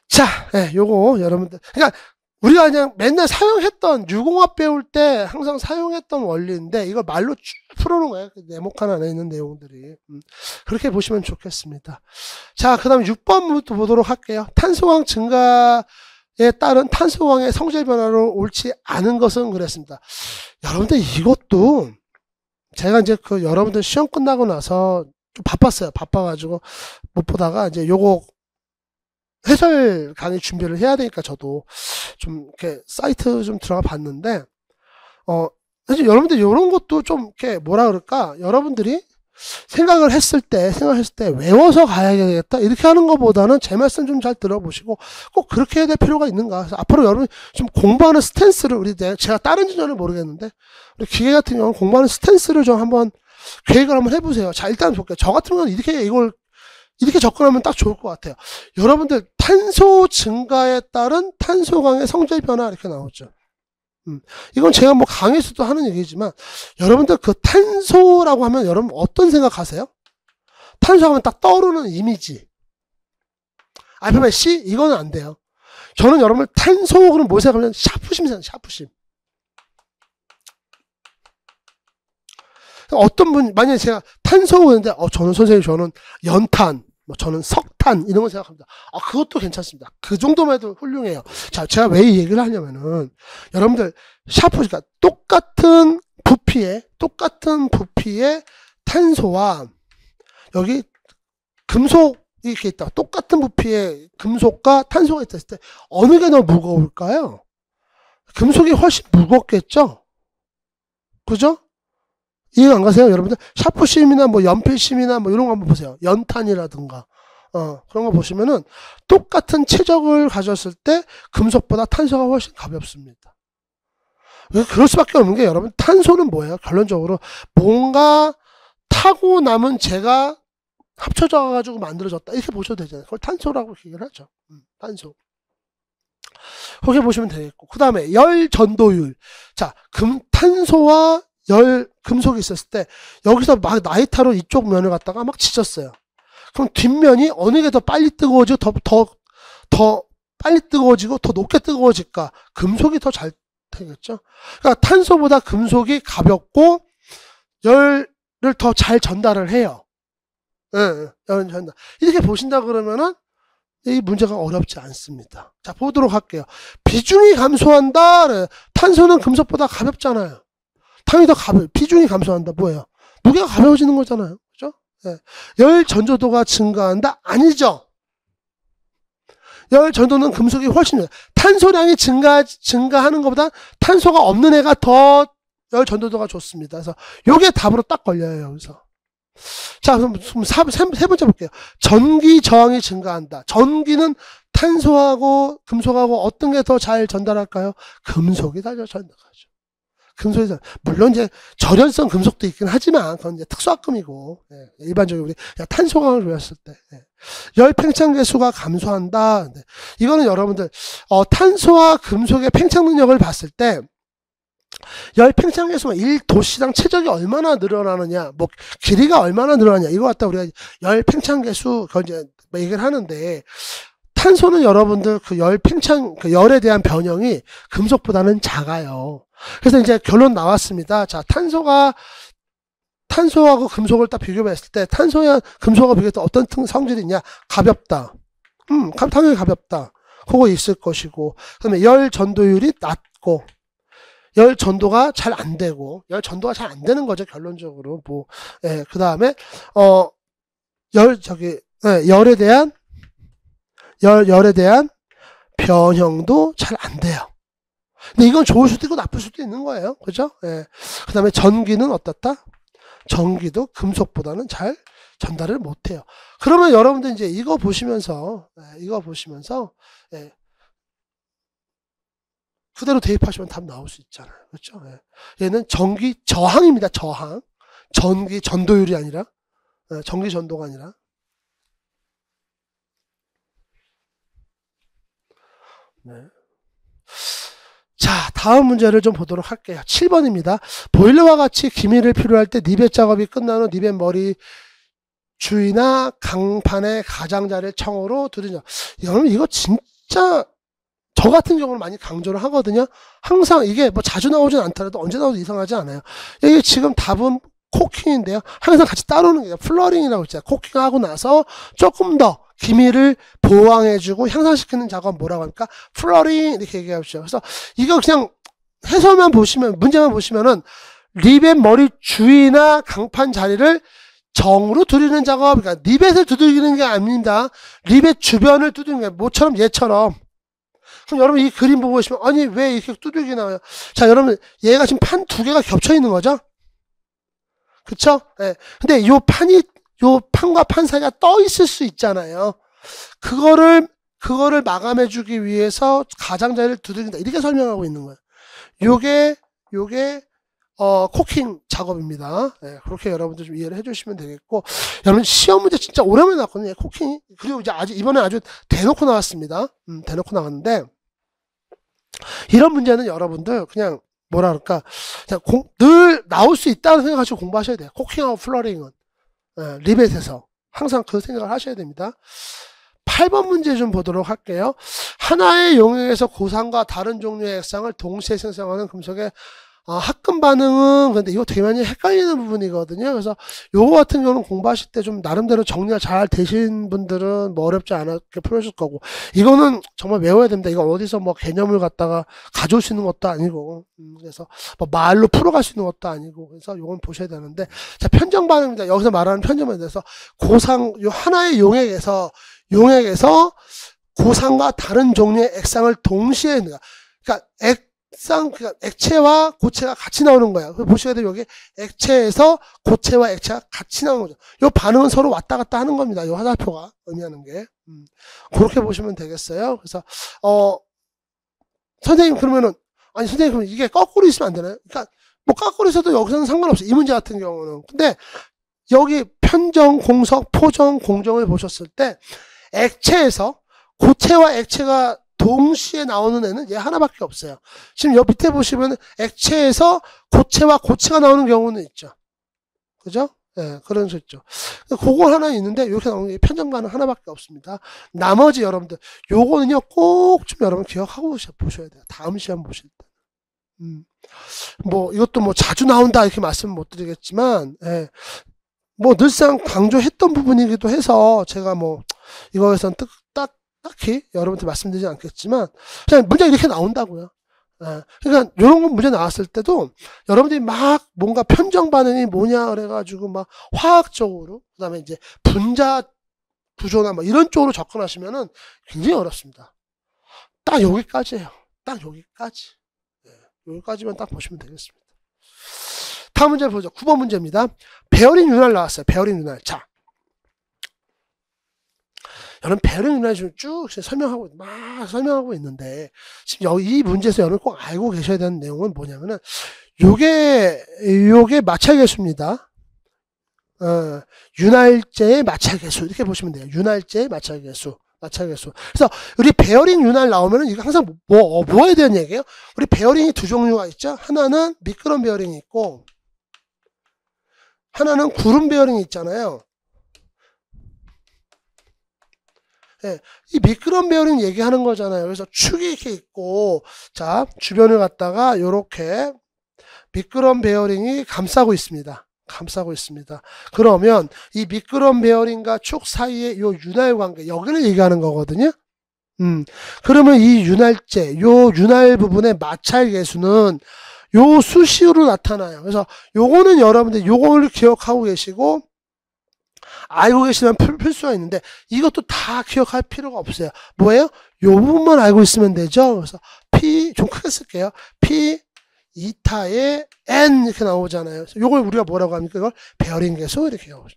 자, 요거 여러분들. 그러니까 우리가 그냥 맨날 사용했던 유공학 배울 때 항상 사용했던 원리인데 이걸 말로 쭉 풀어놓은 거예요. 네모칸 안에 있는 내용들이. 그렇게 보시면 좋겠습니다. 자, 그 다음에 6번부터 보도록 할게요. 탄소광 증가 따른 탄소광의 성질 변화로 옳지 않은 것은 그랬습니다. 여러분들 이것도 제가 이제 여러분들 시험 끝나고 나서 좀 바빴어요. 바빠가지고 못 보다가 이제 요거 해설 강의 준비를 해야 되니까 저도 좀 이렇게 사이트 좀 들어가 봤는데, 사실 여러분들 이런 것도 좀 이렇게 뭐라 그럴까? 여러분들이 생각을 했을 때 외워서 가야겠다 이렇게 하는 것보다는 제 말씀 좀 잘 들어보시고 꼭 그렇게 해야 될 필요가 있는가. 그래서 앞으로 여러분 좀 공부하는 스탠스를 제가 다른지 저는 모르겠는데 우리 기계 같은 경우는 공부하는 스탠스를 좀 한번 계획을 한번 해보세요. 자, 일단 볼게요. 저 같은 경우는 이렇게 접근하면 딱 좋을 것 같아요. 여러분들 탄소 증가에 따른 탄소광의 성질 변화 이렇게 나오죠. 이건 제가 뭐 강의에서도 하는 얘기지만 여러분들 그 탄소라고 하면 여러분 어떤 생각하세요? 탄소 하면 딱 떠오르는 이미지. 알파벳 C? 이거는 안 돼요. 저는 여러분들 탄소 그럼 뭐 생각하면 샤프심 생각해요. 샤프심. 어떤 분 만약에 제가 탄소 그러는데 저는 선생님 저는 연탄 뭐 저는 석탄 이런 거 생각합니다. 그것도 괜찮습니다. 그 정도만 해도 훌륭해요. 자, 제가 왜 이 얘기를 하냐면은 여러분들 그러니까 똑같은 부피의 탄소와 여기 금속이 이렇게 있다. 똑같은 부피의 금속과 탄소가 있었을 때 어느 게 더 무거울까요? 금속이 훨씬 무겁겠죠? 그죠? 이해가 안 가세요? 여러분들 샤프심이나 뭐 연필심이나 뭐 이런 거 한번 보세요. 연탄이라든가 그런 거 보시면은 똑같은 체적을 가졌을 때 금속보다 탄소가 훨씬 가볍습니다. 그럴 수밖에 없는 게 여러분 탄소는 뭐예요? 결론적으로 뭔가 타고 남은 재가 합쳐져 가지고 만들어졌다 이렇게 보셔도 되잖아요. 그걸 탄소라고 얘기를 하죠. 탄소. 그렇게 보시면 되겠고, 그 다음에 열 전도율. 자, 탄소와 금속이 있었을 때 여기서 막 나이타로 이쪽 면을 갖다가 막 지졌어요. 그럼 뒷면이 어느 게 더 빨리 뜨거워지고 더 빨리 뜨거워지고 더 높게 뜨거워질까? 금속이 더 잘 되겠죠. 그러니까 탄소보다 금속이 가볍고 열을 더 잘 전달을 해요. 열 전달. 이렇게 보신다 그러면은 이 문제가 어렵지 않습니다. 자, 보도록 할게요. 비중이 감소한다. 탄소는 금속보다 가볍잖아요. 당연히 더 비중이 감소한다. 뭐예요? 무게가 가벼워지는 거잖아요. 그죠? 예. 열 전도도가 증가한다? 아니죠. 열 전도는 금속이 훨씬, 탄소량이 증가하는 것보다 탄소가 없는 애가 더 열 전도도가 좋습니다. 그래서 요게 답으로 딱 걸려요, 여기서. 자, 그럼 세 번째 볼게요. 전기 저항이 증가한다. 전기는 탄소하고 금속하고 어떤 게 더 잘 전달할까요? 금속이 더 잘 전달하죠. 금속이 물론 이제 절연성 금속도 있긴 하지만 그건 이제 특수화금이고, 일반적으로 우리 탄소광을 배웠을 때 열 팽창 계수가 감소한다. 이거는 여러분들 탄소와 금속의 팽창 능력을 봤을 때 열 팽창 계수가 1도시당 체적이 얼마나 늘어나느냐, 뭐 길이가 얼마나 늘어나냐, 이거 갖다 우리가 열 팽창 계수 그건 이제 얘기를 하는데, 탄소는 여러분들 그 열 팽창 그 열에 대한 변형이 금속보다는 작아요. 그래서 이제 결론 나왔습니다. 자, 탄소하고 금속을 딱 비교했을 때 탄소와 금속하고 비교했을 때 어떤 성질이 있냐? 가볍다. 당연히 가볍다. 그거 있을 것이고, 그다음에 열 전도율이 낮고, 열 전도가 잘 안 되고, 열 전도가 잘 안 되는 거죠, 결론적으로. 뭐, 그 다음에, 열에 대한 변형도 잘 안 돼요. 근데 이건 좋을 수도 있고 나쁠 수도 있는 거예요. 그죠? 그 다음에 전기는 어떻다? 전기도 금속보다는 잘 전달을 못 해요. 그러면 여러분들 이제 이거 보시면서, 그대로 대입하시면 답 나올 수 있잖아요. 그렇죠? 얘는 전기 저항입니다. 저항. 전기 전도율이 아니라, 전기 전도가 아니라. 네. 자, 다음 문제를 좀 보도록 할게요. 7번입니다. 보일러와 같이 기미를 필요할 때 니벳 작업이 끝난 후 니벳 머리 주위나 강판에 가장자리를 청으로 두드려. 여러분 이거 진짜 저 같은 경우는 많이 강조를 하거든요. 항상 이게 뭐 자주 나오진 않더라도 언제 나와도 이상하지 않아요. 여기 지금 답은 코킹인데요. 항상 같이 따르는 게 플러링이라고 있잖아요. 코킹하고 나서 조금 더 기미를 보강해주고 향상시키는 작업 뭐라고 합니까? 플러링 이렇게 얘기하죠. 그래서 이거 그냥 해설만 보시면 문제만 보시면은 립의 머리 주위나 강판 자리를 정으로 두드리는 작업, 그러니까 립에서 두드리는 게 아닙니다. 립의 주변을 두드리는 게 모처럼 얘처럼. 그럼 여러분 이 그림 보고 계시면 아니 왜 이렇게 두들기 나와요? 자 여러분 얘가 지금 판 두 개가 겹쳐 있는 거죠? 그쵸? 예. 근데 요 판과 판 사이가 떠 있을 수 있잖아요. 그거를 마감해 주기 위해서 가장자리를 두들긴다. 이렇게 설명하고 있는 거예요. 요게 코킹 작업입니다. 예, 그렇게 여러분들 좀 이해를 해주시면 되겠고, 여러분 시험 문제 진짜 오랜만에 나왔거든요. 코킹. 그리고 이제 이번에 아주 대놓고 나왔습니다. 대놓고 나왔는데, 이런 문제는 여러분들 그냥 뭐라 그럴까, 그냥 늘 나올 수 있다는 생각 가지고 공부하셔야 돼요. 코킹하고 플러링은. 예, 리벳에서. 항상 그 생각을 하셔야 됩니다. 8번 문제 좀 보도록 할게요. 하나의 용액에서 고산과 다른 종류의 액상을 동시에 생성하는 금속의 합금 반응은, 근데 이거 되게 많이 헷갈리는 부분이거든요. 그래서 요거 같은 경우는 공부하실 때 좀 나름대로 정리가 잘 되신 분들은 뭐 어렵지 않게 풀어줄 거고, 이거는 정말 외워야 됩니다. 이거 어디서 뭐 개념을 갖다가 가져올 수 있는 것도 아니고, 그래서 뭐 말로 풀어갈 수 있는 것도 아니고, 그래서 요건 보셔야 되는데, 자, 편정 반응입니다. 여기서 말하는 편정 반응에 대해서 요 하나의 용액에서 고산과 다른 종류의 액상을 동시에, 그러니까 액체와 고체가 같이 나오는 거야. 보셔야 돼요. 여기 액체에서 고체와 액체가 같이 나오는 거죠. 이 반응은 서로 왔다 갔다 하는 겁니다. 이 화살표가 의미하는 게. 그렇게 보시면 되겠어요. 그래서, 선생님 그러면은, 아니 선생님 그러면 이게 거꾸로 있으면 안 되나요? 그러니까 뭐 거꾸로 있어도 여기서는 상관없어요. 이 문제 같은 경우는. 근데 여기 편정, 공석, 포정, 공정을 보셨을 때 액체에서 고체와 액체가 동시에 나오는 애는 얘 하나밖에 없어요. 지금 여기 밑에 보시면 액체에서 고체와 고체가 나오는 경우는 있죠. 그죠? 예, 그런 수 있죠. 그거 하나 있는데 이렇게 나오는 게 편정 반응 하나밖에 없습니다. 나머지 여러분들 요거는요 꼭 좀 여러분 기억하고 보셔야 돼요. 다음 시험 보실 때. 뭐 이것도 뭐 자주 나온다 이렇게 말씀 못 드리겠지만, 예. 뭐 늘상 강조했던 부분이기도 해서 제가 뭐 이거에선 딱히 여러분한테 말씀드리지 않겠지만 그냥 문제가 이렇게 나온다고요. 예. 그러니까 이런 거 문제 나왔을 때도 여러분들이 막 뭔가 편정 반응이 뭐냐 그래가지고 막 화학적으로 그다음에 이제 분자 구조나 뭐 이런 쪽으로 접근하시면은 굉장히 어렵습니다. 딱 여기까지예요. 딱 여기까지. 예. 여기까지만 딱 보시면 되겠습니다. 다음 문제 보죠. 9번 문제입니다. 베어링 윤활 나왔어요. 베어링 윤활. 자, 여러분 베어링 윤활 좀 쭉 설명하고 있는데 지금 이 문제에서 여러분 꼭 알고 계셔야 되는 내용은 뭐냐면은 요게 마찰 계수입니다. 윤활제의 마찰 계수 이렇게 보시면 돼요. 윤활제의 마찰 계수. 그래서 우리 베어링 윤활 나오면은 이거 항상 뭐에 대한 얘기예요? 우리 베어링이 두 종류가 있죠. 하나는 미끄럼 베어링이 있고 하나는 구름 베어링이 있잖아요. 예, 이 미끄럼 베어링 얘기하는 거잖아요. 그래서 축이 이렇게 있고, 자, 주변을 갖다가 요렇게 미끄럼 베어링이 감싸고 있습니다. 그러면 이 미끄럼 베어링과 축 사이의 요 윤활 관계, 여기를 얘기하는 거거든요. 그러면 이 윤활제, 요 윤활 부분의 마찰 계수는 요 수식으로 나타나요. 그래서 요거는 여러분들 요거를 기억하고 계시고 알고 계시면 풀 수가 있는데 이것도 다 기억할 필요가 없어요. 뭐예요? 요 부분만 알고 있으면 되죠. 그래서 P 좀 크게 쓸게요. P 이타의 N 이렇게 나오잖아요. 그래서 요걸 우리가 뭐라고 합니까? 이걸 베어링 계수 이렇게 나오죠.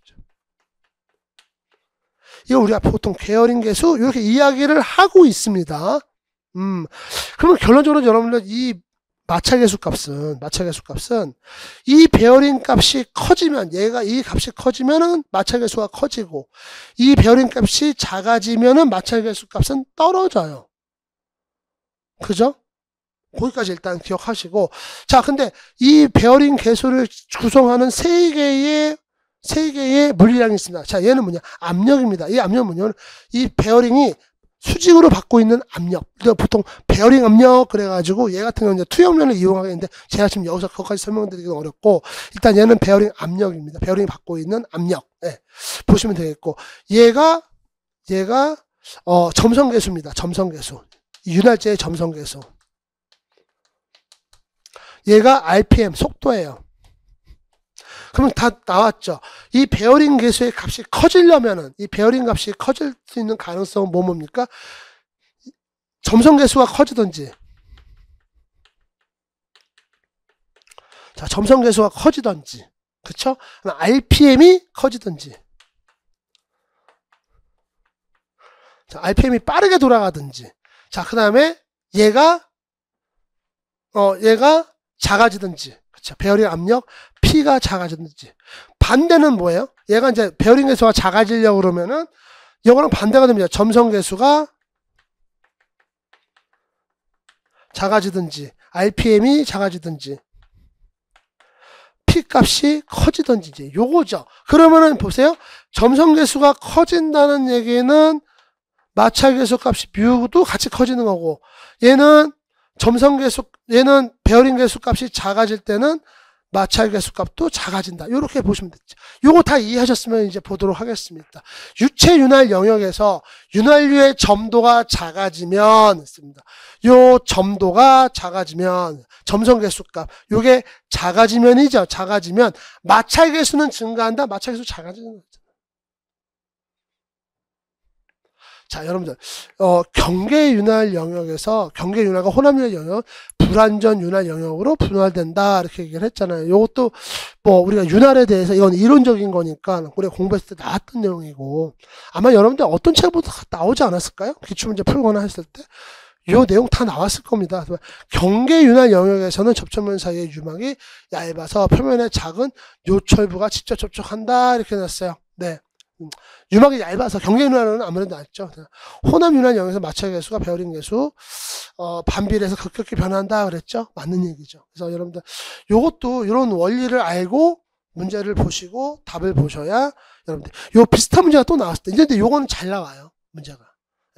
이거 우리가 보통 베어링 계수 이렇게 이야기를 하고 있습니다. 그러면 결론적으로 여러분들 이 마찰 계수 값은 이 베어링 값이 커지면 얘가 이 값이 커지면은 마찰 계수가 커지고 이 베어링 값이 작아지면은 마찰 계수 값은 떨어져요. 그죠? 거기까지 일단 기억하시고 자 근데 이 베어링 계수를 구성하는 세 개의 물리량이 있습니다. 자 얘는 뭐냐? 압력입니다. 이 압력은 뭐냐면 이 베어링이 수직으로 받고 있는 압력. 보통 베어링 압력 그래가지고 얘 같은 경우는 이제 투영면을 이용하겠는데 제가 지금 여기서 그것까지 설명드리기는 어렵고 일단 얘는 베어링 압력입니다. 베어링이 받고 있는 압력. 네. 보시면 되겠고 얘가 얘가 점성계수입니다. 점성계수. 윤활제의 점성계수. 얘가 RPM 속도예요. 그러면 다 나왔죠. 이 베어링 계수의 값이 커지려면은 이 베어링 값이 커질 수 있는 가능성은 뭡니까? 점성계수가 커지든지, 자, 점성계수가 커지든지, 그쵸? RPM이 커지든지, 자, RPM이 빠르게 돌아가든지, 자, 그 다음에 얘가 작아지든지, 그쵸? 베어링 압력 P가 작아지든지. 반대는 뭐예요? 얘가 이제 베어링 계수가 작아지려고 그러면은 이거랑 반대가 됩니다. 점성계수가 작아지든지, RPM이 작아지든지, P 값이 커지든지, 요거죠. 그러면은 보세요. 점성계수가 커진다는 얘기는 마찰계수 값이 뮤도 같이 커지는 거고, 얘는 얘는 베어링 계수 값이 작아질 때는 마찰계수 값도 작아진다. 이렇게 보시면 되죠. 요거 다 이해하셨으면 이제 보도록 하겠습니다. 유체 윤활 영역에서 윤활유의 점도가 작아지면 있습니다. 요 점도가 작아지면 점성계수 값, 요게 작아지면이죠. 작아지면 마찰계수는 증가한다. 마찰계수 작아지는 거죠. 자, 여러분들, 경계윤활 영역에서, 경계윤활과 혼합윤활 영역, 불완전 윤활 영역으로 분할된다. 이렇게 얘기를 했잖아요. 이것도, 우리가 윤활에 대해서, 이건 이론적인 거니까, 우리가 공부했을 때 나왔던 내용이고, 아마 여러분들 어떤 책보다 나오지 않았을까요? 기출문제 풀거나 했을 때. 이 내용 다 나왔을 겁니다. 경계윤활 영역에서는 접촉면 사이의 유막이 얇아서 표면에 작은 요철부가 직접 접촉한다. 이렇게 놨어요. 네. 유막이 얇아서 경계윤활은 아무래도 낫죠. 혼합윤활 영역에서 마찰계수가 베어링 계수 반비례해서 급격히 변한다 그랬죠. 맞는 얘기죠. 그래서 여러분들 요것도 이런 원리를 알고 문제를 보시고 답을 보셔야 여러분들 요 비슷한 문제가 또 나왔을 때 근데 요거는 잘 나와요. 문제가.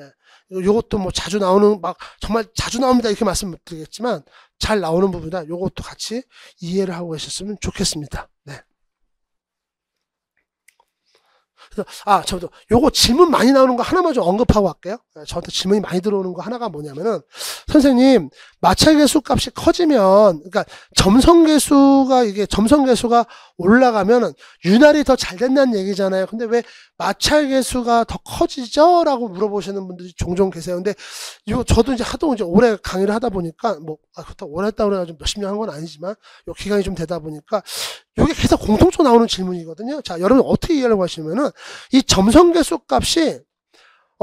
예. 요것도 뭐 자주 나오는 막 정말 자주 나옵니다 이렇게 말씀드리겠지만 잘 나오는 부분이다. 요것도 같이 이해를 하고 계셨으면 좋겠습니다. 네. 그래서 저도 요거 질문 많이 나오는 거 하나만 좀 언급하고 갈게요. 저한테 질문이 많이 들어오는 거 하나가 뭐냐면은 선생님 마찰계수 값이 커지면 그러니까 점성계수가 올라가면은 윤활이 더 잘 된다는 얘기잖아요. 근데 왜 마찰계수가 더 커지죠? 라고 물어보시는 분들이 종종 계세요. 근데 저도 이제 하도 이제 오래 강의를 하다 보니까 그렇다고 오래 했다고 그래가지고 몇십 년 한 건 아니지만 요 기간이 좀 되다 보니까 이게 계속 공통적으로 나오는 질문이거든요. 자, 여러분 어떻게 이해하려고 하시면은 이 점성계수 값이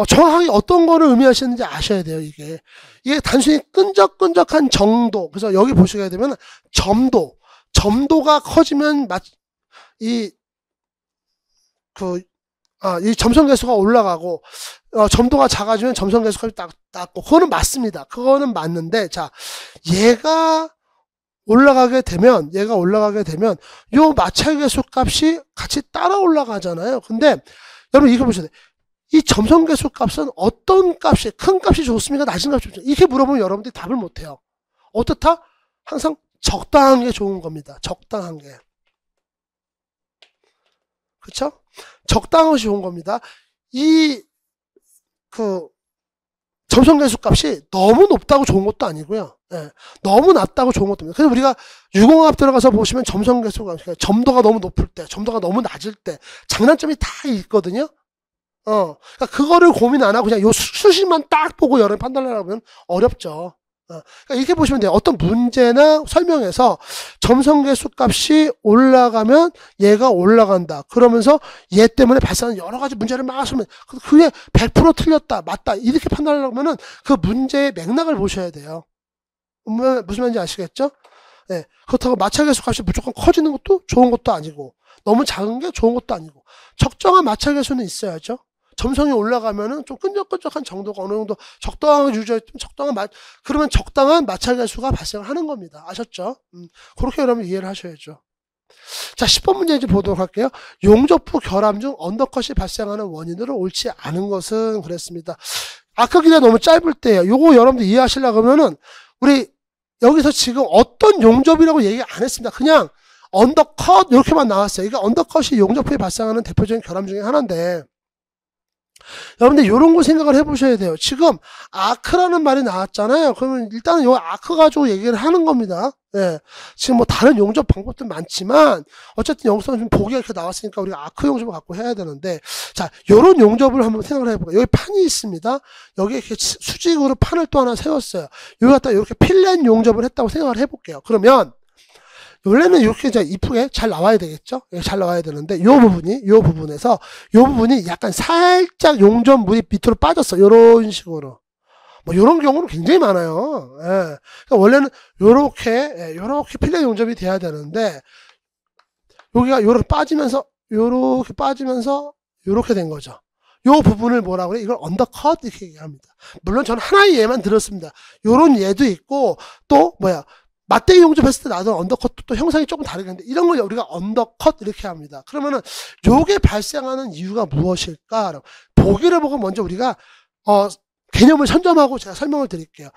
정확하게 어떤 거를 의미하시는지 아셔야 돼요. 이게 단순히 끈적끈적한 정도. 그래서 여기 보시게 되면 점도가 커지면 이 점성계수가 올라가고 점도가 작아지면 점성계수가 낮고 그거는 맞습니다. 그거는 맞는데 자 얘가 올라가게 되면 요 마찰계수 값이 같이 따라 올라가잖아요. 근데 여러분 이거 보셔야 돼요. 이 점성계수 값은 어떤 값이 큰 값이 좋습니까? 낮은 값이 좋습니까? 이렇게 물어보면 여러분들이 답을 못해요. 어떻다? 항상 적당한 게 좋은 겁니다. 적당한 게. 그쵸? 적당한 것이 좋은 겁니다. 점성계수 값이 너무 높다고 좋은 것도 아니고요. 예, 너무 낮다고 좋은 것도 아니에요. 그래서 우리가 유공학 들어가서 보시면 점성계수가 점도가 너무 높을 때, 점도가 너무 낮을 때 장단점이 다 있거든요. 그러니까 그거를 고민 안 하고 그냥 요 수식만 딱 보고 여러분 판단을 하면 어렵죠. 그러니까 이렇게 보시면 돼요. 어떤 문제나 설명에서 점성계수 값이 올라가면 얘가 올라간다. 그러면서 얘 때문에 발생하는 여러 가지 문제를 막 하시면 그게 100% 틀렸다, 맞다 이렇게 판단하려면은 그 문제의 맥락을 보셔야 돼요. 무슨 말인지 아시겠죠? 네. 그렇다고 마찰계수 값이 무조건 커지는 것도 좋은 것도 아니고 너무 작은 게 좋은 것도 아니고 적정한 마찰계수는 있어야죠. 점성이 올라가면은 좀 끈적끈적한 정도가 어느 정도 적당하게 유지했으면 그러면 적당한 마찰계수가 발생을 하는 겁니다. 아셨죠? 그렇게 여러분 이해를 하셔야죠. 자, 10번 문제 이제 보도록 할게요. 용접부 결함 중 언더컷이 발생하는 원인으로 옳지 않은 것은 그랬습니다. 아까 기대 너무 짧을 때예요. 요거 여러분들 이해하시려고 하면은 우리 여기서 지금 어떤 용접이라고 얘기 안 했습니다. 그냥 언더컷 이렇게만 나왔어요. 이게 언더컷이 용접부에 발생하는 대표적인 결함 중에 하나인데 여러분들 이런 거 생각을 해보셔야 돼요. 지금 아크라는 말이 나왔잖아요. 그러면 일단은 요 아크 가지고 얘기를 하는 겁니다. 예. 지금 뭐 다른 용접 방법도 많지만 어쨌든 여기서 좀 보기가 이렇게 나왔으니까 우리가 아크 용접을 갖고 해야 되는데, 자, 요런 용접을 한번 생각을 해볼까요? 여기 판이 있습니다. 여기에 이렇게 수직으로 판을 또 하나 세웠어요. 여기 갖다 이렇게 필렛 용접을 했다고 생각을 해볼게요. 그러면 원래는 이렇게 이제 이쁘게 잘 나와야 되겠죠? 잘 나와야 되는데, 요 부분에서, 요 부분이 약간 살짝 용접물이 밑으로 빠졌어. 요런 식으로. 뭐, 요런 경우는 굉장히 많아요. 예. 그러니까 원래는 요렇게 필렛 용접이 돼야 되는데, 여기가 요렇게 빠지면서, 요렇게 된 거죠. 요 부분을 뭐라고 그래? 이걸 언더컷 이렇게 얘기합니다. 물론 저는 하나의 예만 들었습니다. 요런 예도 있고, 또, 맞대기 용접했을 때 나도 언더컷도 또 형상이 조금 다르겠는데, 이런 걸 우리가 언더컷 이렇게 합니다. 그러면은 요게 발생하는 이유가 무엇일까? 보기를 보고 먼저 우리가 개념을 선점하고 제가 설명을 드릴게요.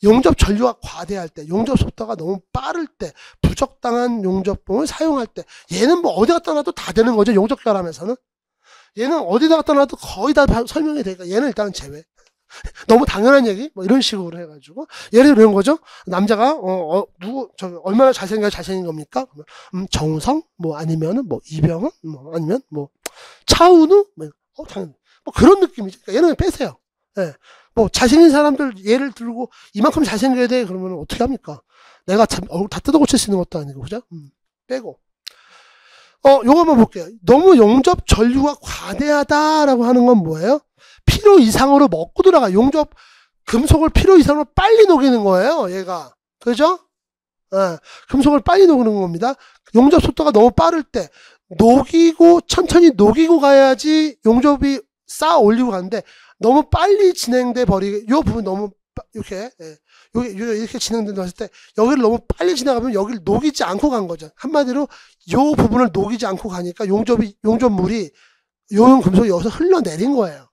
용접 전류가 과대할 때, 용접 속도가 너무 빠를 때, 부적당한 용접봉을 사용할 때, 얘는 뭐 어디 갖다 놔도 다 되는 거죠. 용접 결함에서는. 얘는 어디다 갖다 놔도 거의 다 설명이 되니까 얘는 일단은 제외. 너무 당연한 얘기? 뭐 이런 식으로 해가지고. 예를 들어 이런 거죠. 남자가, 얼마나 잘생긴 겁니까? 정우성? 뭐 아니면은 뭐 이병헌? 뭐 아니면 뭐 차은우? 당연히. 뭐 그런 느낌이죠. 그러니까 얘는 빼세요. 예. 뭐 잘생긴 사람들 예를 들고 이만큼 잘생겨야 돼. 그러면 어떻게 합니까? 내가 얼굴 다 뜯어 고칠 수 있는 것도 아니고, 그죠? 빼고. 요거 한번 볼게요. 너무 용접 전류가 과대하다라고 하는 건 뭐예요? 필요 이상으로 먹고 들어가. 용접 금속을 필요 이상으로 빨리 녹이는 거예요, 얘가. 그죠? 예, 금속을 빨리 녹이는 겁니다. 용접 속도가 너무 빠를 때 천천히 녹이고 가야지 용접이 쌓아 올리고 가는데, 너무 빨리 진행돼 버리게, 요 부분 너무 이렇게, 이렇게 진행된다고 했을 때 여기를 너무 빨리 지나가면 여기를 녹이지 않고 간 거죠. 한마디로 요 부분을 녹이지 않고 가니까 용접물이 요 금속이 여기서 흘러내린 거예요.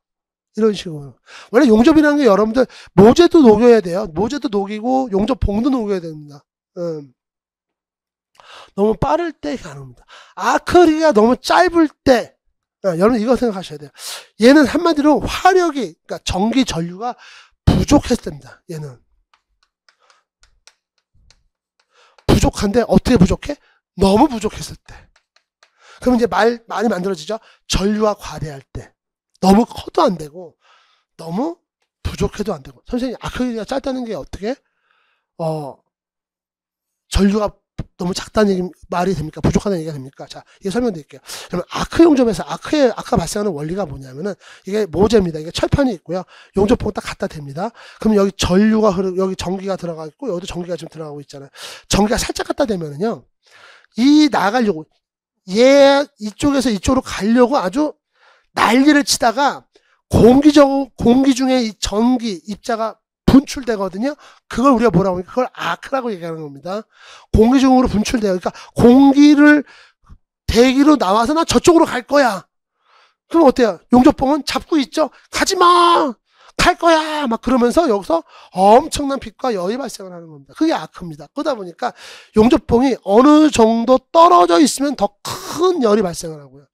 이런 식으로. 원래 용접이라는 게 여러분들 모재도 녹여야 돼요. 모재도 녹이고 용접봉도 녹여야 됩니다. 너무 빠를 때 가능합니다. 아크리가 너무 짧을 때, 여러분 이거 생각하셔야 돼요. 얘는 한마디로 화력이, 그러니까 전기 전류가 부족했을 때입니다. 얘는 부족한데 어떻게 부족해? 너무 부족했을 때. 그럼 이제 많이 만들어지죠. 전류가 과대할 때. 너무 커도 안 되고 너무 부족해도 안 되고. 선생님, 아크릴이 짧다는 게 어떻게? 전류가 너무 작다는 말이 됩니까? 부족하다는 얘기가 됩니까? 자, 이게 설명드릴게요. 그러면 아크 용접에서 아크가 발생하는 원리가 뭐냐면은, 이게 모재입니다. 이게 철판이 있고요. 용접봉 딱 갖다 댑니다. 그럼 여기 전류가 여기 전기가 들어가 있고, 여기도 전기가 지금 들어가고 있잖아요. 전기가 살짝 갖다 대면은요, 나가려고, 이쪽에서 이쪽으로 가려고 아주 난리를 치다가, 공기 중에 이 전기 입자가 분출되거든요. 그걸 우리가 뭐라고 하니까 그걸 아크라고 얘기하는 겁니다. 공기 중으로 분출돼요. 그러니까 공기를 대기로 나와서 나 저쪽으로 갈 거야. 그럼 어때요? 용접봉은 잡고 있죠. 가지마, 갈 거야, 막 그러면서 여기서 엄청난 빛과 열이 발생을 하는 겁니다. 그게 아크입니다. 그러다 보니까 용접봉이 어느 정도 떨어져 있으면 더 큰 열이 발생을 하고요.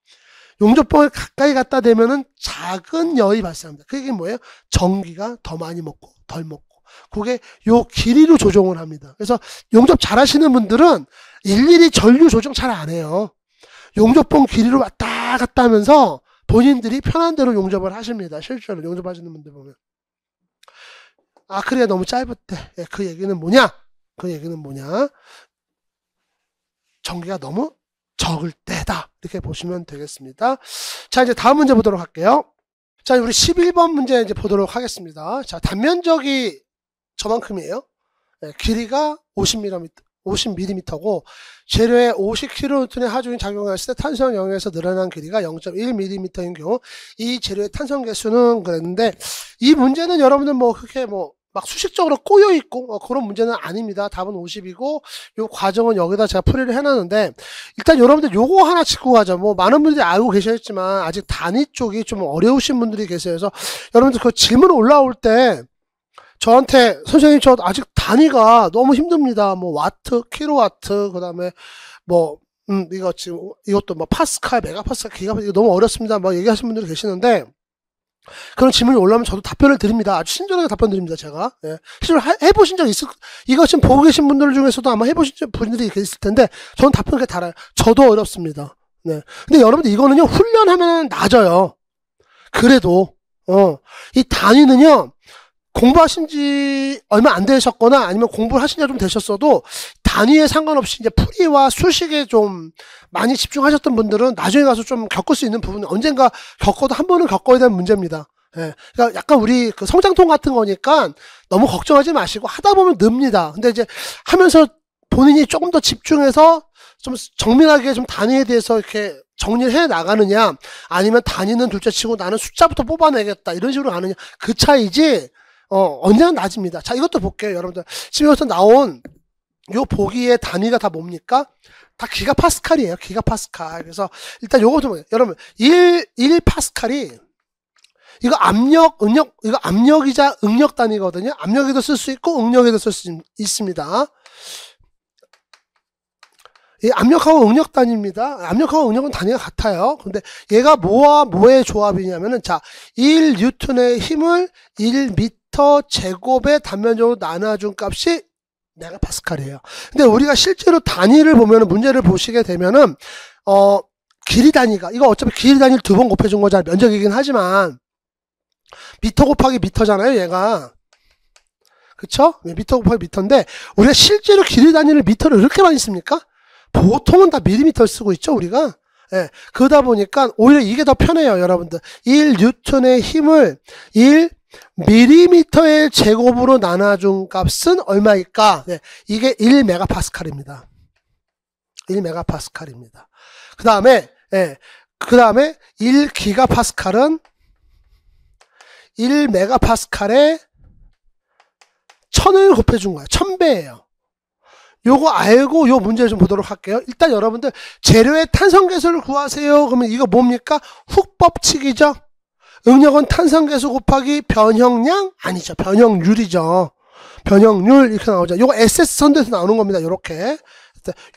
용접봉을 가까이 갖다 대면은 작은 열이 발생합니다. 그게 뭐예요? 전기가 더 많이 먹고 덜 먹고. 그게 요 길이로 조정을 합니다. 그래서 용접 잘 하시는 분들은 일일이 전류 조정 잘 안 해요. 용접봉 길이로 왔다 갔다 하면서 본인들이 편한 대로 용접을 하십니다. 실제로 용접하시는 분들 보면. 아크릴이 너무 짧을 때, 그 얘기는 뭐냐? 전기가 너무 적을 때다. 이렇게 보시면 되겠습니다. 자, 이제 다음 문제 보도록 할게요. 자, 우리 11번 문제 이제 보도록 하겠습니다. 자, 단면적이 저만큼이에요. 길이가 50mm고, 재료에 50kN의 하중이 작용했을 때 탄성 영역에서 늘어난 길이가 0.1mm인 경우, 이 재료의 탄성 개수는 그랬는데, 이 문제는 여러분들 그렇게 막 수식적으로 꼬여있고 그런 문제는 아닙니다. 답은 50이고 요 과정은 여기다 제가 풀이를 해놨는데, 일단 여러분들 요거 하나 짚고 가죠. 많은 분들이 알고 계셨지만 아직 단위 쪽이 좀 어려우신 분들이 계세요. 그래서 여러분들 그 질문 올라올 때 저한테, 선생님 저 아직 단위가 너무 힘듭니다. 와트, 킬로와트, 그 다음에 이것도 파스칼, 메가파스칼, 기가파스칼, 이거 너무 어렵습니다. 얘기하시는 분들이 계시는데, 그런 질문이 올라오면 저도 답변을 드립니다. 아주 친절하게 답변 드립니다, 제가. 예. 실제로 해보신 적 이거 지금 보고 계신 분들 중에서도 아마 해보신 분들이 있을 텐데, 저는 답변 그렇게 달아요. 저도 어렵습니다. 네. 근데 여러분들 이거는요, 훈련하면 낮아요. 그래도, 이 단위는요, 공부하신 지 얼마 안 되셨거나 아니면 공부를 하신 지 좀 되셨어도 단위에 상관없이 이제 풀이와 수식에 좀 많이 집중하셨던 분들은 나중에 가서 좀 겪을 수 있는 부분은 언젠가 겪어도 한 번은 겪어야 되는 문제입니다. 예. 그러니까 약간 우리 그 성장통 같은 거니까 너무 걱정하지 마시고 하다 보면 늡니다. 근데 이제 하면서 본인이 조금 더 집중해서 좀 정밀하게 좀 단위에 대해서 이렇게 정리를 해 나가느냐, 아니면 단위는 둘째 치고 나는 숫자부터 뽑아내겠다 이런 식으로 가느냐, 그 차이지. 언제나 낮습니다. 자, 이것도 볼게요, 여러분들. 지금 여기서 나온 요 보기의 단위가 다 뭡니까? 다 기가파스칼이에요, 기가파스칼. 그래서 일단 요거 좀, 여러분, 1파스칼이, 이거 이거 압력이자 응력 단위거든요. 압력에도 쓸 수 있고, 응력에도 쓸 수 있습니다. 이 압력하고 응력 단위입니다. 압력하고 응력은 단위가 같아요. 근데 얘가 뭐와 뭐의 조합이냐면은, 자, 1뉴턴의 힘을 1m 제곱의 단면적으로 나눠준 값이 메가파스칼이에요. 근데 우리가 실제로 단위를 보면은, 문제를 보시게 되면은, 길이 단위가, 이거 어차피 길이 단위를 2번 곱해준 거잖아요. 면적이긴 하지만, 미터 곱하기 미터잖아요, 얘가. 그쵸? 미터 곱하기 미터인데, 우리가 실제로 길이 단위를 미터를 그렇게 많이 씁니까? 보통은 다 밀리미터를 쓰고 있죠, 우리가. 예. 그러다 보니까 오히려 이게 더 편해요, 여러분들. 1뉴턴의 힘을 1밀리미터의 제곱으로 나눠준 값은 얼마일까? 네. 이게 1메가파스칼입니다. 1메가파스칼입니다. 그 다음에, 예. 그 다음에 1기가파스칼은 1메가파스칼에 1000을 곱해준 거예요. 1000배예요. 요거 알고 요 문제를 좀 보도록 할게요. 일단 여러분들 재료의 탄성계수를 구하세요. 그러면 이거 뭡니까? 훅 법칙이죠. 응력은 탄성계수 곱하기 변형량? 아니죠. 변형률이죠. 변형률 이렇게 나오죠. 요거 SS 선대에서 나오는 겁니다. 요렇게.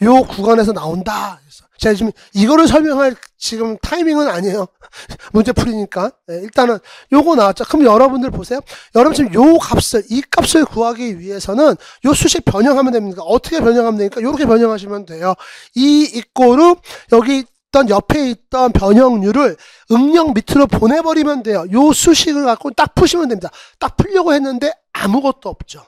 요 구간에서 나온다. 제가 지금 이거를 설명할 지금 타이밍은 아니에요. 문제 풀이니까. 네, 일단은 요거 나왔죠. 그럼 여러분들 보세요. 여러분 지금 요 값을, 이 값을 구하기 위해서는 요 수식 변형하면 됩니다. 어떻게 변형하면 되니까 요렇게 변형하시면 돼요. 이 이꼬르 여기 있던 옆에 있던 변형률을 응력 밑으로 보내버리면 돼요. 요 수식을 갖고 딱 푸시면 됩니다. 딱 풀려고 했는데 아무것도 없죠.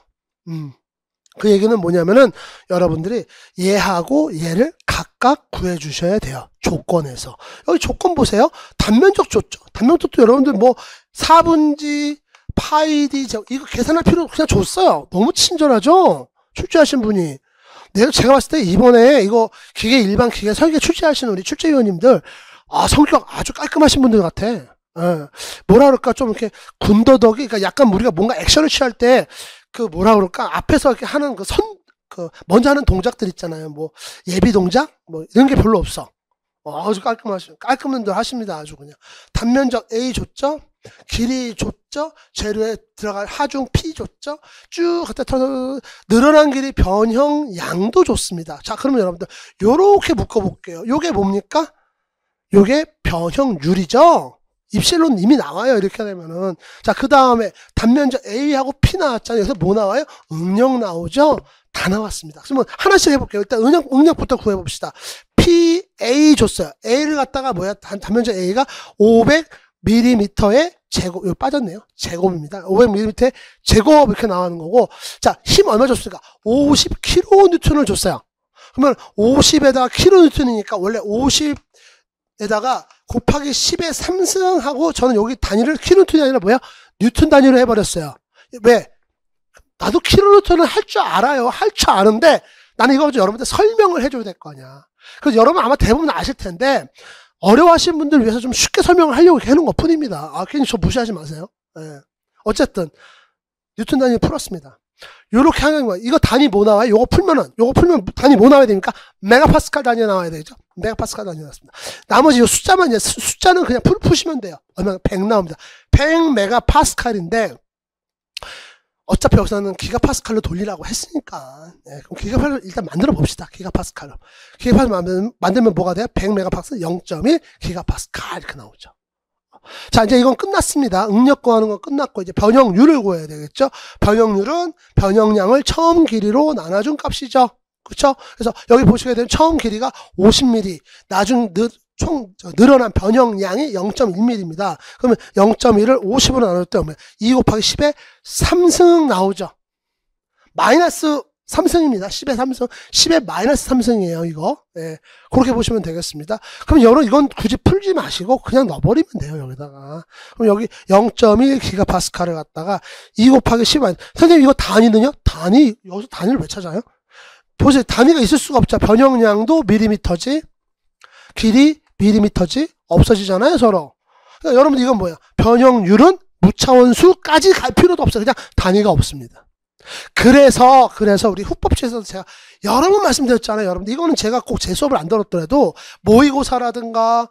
그 얘기는 뭐냐면은 여러분들이 얘하고 얘를 각각 구해 주셔야 돼요. 조건에서. 여기 조건 보세요. 단면적 줬죠. 단면적도 여러분들 뭐 4분지 파이 d 이거 계산할 필요 그냥 줬어요. 너무 친절하죠? 출제하신 분이. 제가 봤을 때 이번에 이거 일반 기계 설계 출제하신 우리 출제위원님들 성격 아주 깔끔하신 분들 같아. 뭐라 그럴까 좀 이렇게 군더더기, 그러니까 약간 우리가 뭔가 액션을 취할 때 그 뭐라 그럴까 앞에서 이렇게 하는 먼저 하는 동작들 있잖아요. 뭐 예비 동작 뭐 이런 게 별로 없어. 아주 깔끔한들 하십니다. 아주 그냥. 단면적 A 줬죠. 길이 줬죠. 재료에 들어갈 하중 P 줬죠. 쭉 갖다 늘어난 길이 변형 양도 줬습니다. 자, 그러면 여러분들 요렇게 묶어볼게요. 요게 뭡니까? 요게 변형률이죠. 입실론 이미 나와요. 이렇게 되면은. 자, 그 다음에 단면적 A하고 P 나왔잖아요. 여기서 뭐 나와요? 응력 나오죠? 다 나왔습니다. 그러면 하나씩 해볼게요. 일단 응력부터 구해봅시다. P, A 줬어요. A를 갖다가 단면적 A가 500mm의 제곱, 여기 빠졌네요. 제곱입니다. 500mm의 제곱 이렇게 나오는 거고. 자, 힘 얼마 줬습니까? 50kN을 줬어요. 그러면 50에다가 kN이니까 원래 50에다가 곱하기 10의 3승하고 저는 여기 단위를 kN이 아니라 뭐야? 뉴턴 단위로 해버렸어요. 왜? 나도 kN을 할 줄 알아요. 할 줄 아는데 나는 이거 여러분들 설명을 해줘야 될 거 아니야. 그래서 여러분 아마 대부분 아실 텐데 어려워하시는 분들을 위해서 좀 쉽게 설명을 하려고 해놓은 것 뿐입니다. 괜히 저 무시하지 마세요. 예. 어쨌든 뉴턴 단위 풀었습니다. 요렇게 하는 거예요. 이거 단위 뭐 나와요? 요거 풀면 단위 뭐 나와야 됩니까? 메가파스칼 단위가 나와야 되죠. 메가파스칼 단위가 나왔습니다. 나머지 요 숫자는 그냥 푸시면 돼요. 얼마? 100 나옵니다. 100 메가파스칼인데 어차피 여기서는 기가파스칼로 돌리라고 했으니까. 네, 그럼 기가파스칼 일단 만들어 봅시다. 기가파스칼로. 기가파스칼 만들면 뭐가 돼요? 100 메가파스칼 0.1 기가파스칼 이렇게 나오죠. 자, 이제 이건 끝났습니다. 응력 구하는 건 끝났고, 이제 변형률을 구해야 되겠죠? 변형률은 변형량을 처음 길이로 나눠준 값이죠. 그쵸? 그래서 여기 보시게 되면 처음 길이가 50mm, 총 늘어난 변형량이 0.1mm입니다. 그러면 0.1을 50으로 나눌 때 2 곱하기 10의 3승 나오죠. 마이너스 3승입니다. 10의 3승. 10의 마이너스 3승이에요, 이거. 예. 그렇게 보시면 되겠습니다. 그럼 여러분, 이건 굳이 풀지 마시고, 그냥 넣어버리면 돼요, 여기다가. 그럼 여기 0.1기가파스칼을 갖다가 2 곱하기 10. 선생님, 이거 단위는요? 여기서 단위를 왜 찾아요? 보세요. 단위가 있을 수가 없죠. 변형량도 밀리미터지, 길이 밀리미터지, 없어지잖아요, 서로. 그러니까 여러분, 이건 뭐야? 변형률은 무차원수까지 갈 필요도 없어요. 그냥 단위가 없습니다. 그래서 우리 후법칙에서도 제가 여러 번 말씀드렸잖아요. 여러분들 이거는 제가 꼭 제 수업을 안 들었더라도 모의고사라든가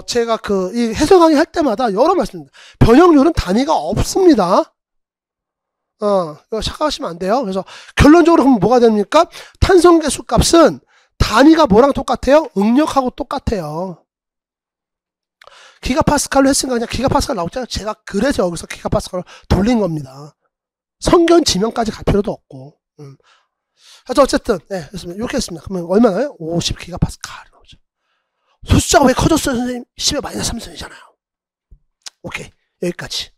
제가 이 해설 강의 할 때마다 여러 번 말씀드립니다. 변형률은 단위가 없습니다. 이거 착각하시면 안 돼요. 그래서 결론적으로 그럼 뭐가 됩니까? 탄성계수 값은 단위가 뭐랑 똑같아요? 응력하고 똑같아요. 기가파스칼로 했으니까 그냥 기가파스칼 나오잖아요. 제가 그래서 여기서 기가파스칼을 돌린 겁니다. 성견 지명까지 갈 필요도 없고. 그래서 어쨌든, 네, 이렇게 했습니다. 그러면 얼마나요? 50기가파스칼 나오죠. 숫자가 왜 커졌어요, 선생님? 10의 마이너스 3승이잖아요. 오케이. 여기까지.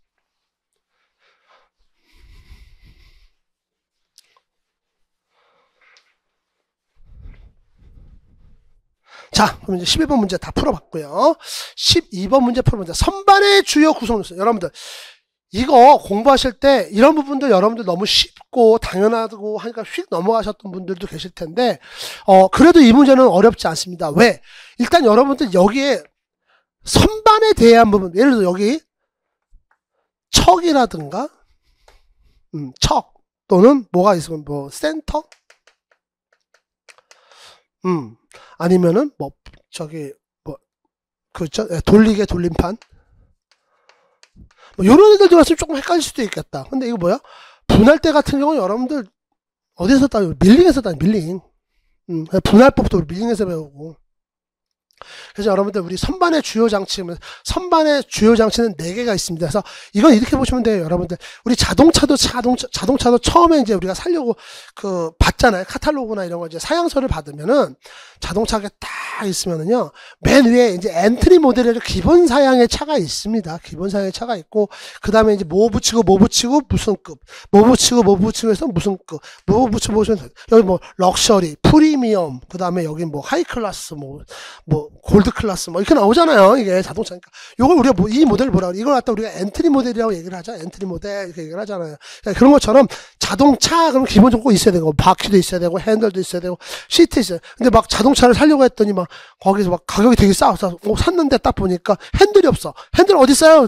자, 그럼 이제 11번 문제 다 풀어봤고요. 12번 문제 풀어보자. 선반의 주요 구성요소. 여러분들. 이거 공부하실 때 이런 부분들 여러분들 너무 쉽고 당연하고 하니까 휙 넘어가셨던 분들도 계실 텐데 그래도 이 문제는 어렵지 않습니다. 왜? 일단 여러분들 여기에 선반에 대한 부분, 예를 들어 여기 척이라든가 척 또는 뭐가 있으면 뭐 센터 아니면은 뭐 그렇죠? 돌리개 돌림판 뭐 요런 애들 들어갔으면 조금 헷갈릴 수도 있겠다. 근데 이거 뭐야? 분할대 같은 경우는 여러분들 어디서 따요? 밀링에서 따요. 밀링. 분할법도 밀링에서 배우고. 그래서 여러분들 우리 선반의 주요 장치는 4개가 있습니다. 그래서 이건 이렇게 보시면 돼요. 여러분들 우리 자동차도 처음에 이제 우리가 살려고 받잖아요. 카탈로그나 이런 거 이제 사양서를 받으면은 자동차가 딱 있으면은요. 맨 위에 이제 엔트리 모델의 기본 사양의 차가 있습니다. 기본 사양의 차가 있고 그다음에 이제 뭐 붙이고 무슨 급, 뭐 붙이고 해서 무슨 급, 뭐 붙이고 여기 뭐 럭셔리, 프리미엄, 그다음에 여기 뭐 하이 클래스 뭐 골드 클래스 뭐 이렇게 나오잖아요. 이게 자동차니까. 요걸 우리가 이 모델을 뭐라 그래? 이걸 갖다 우리가 엔트리 모델이라고 얘기를 하자. 엔트리 모델 이렇게 얘기를 하잖아요. 그러니까 그런 것처럼 자동차 그럼 기본적으로 있어야 되고 바퀴도 있어야 되고 핸들도 있어야 되고 시트 있어요. 근데 막 자동차를 사려고 했더니 막 거기서 막 가격이 되게 싸서 샀는데 딱 보니까 핸들이 없어. 핸들 어디 있어요?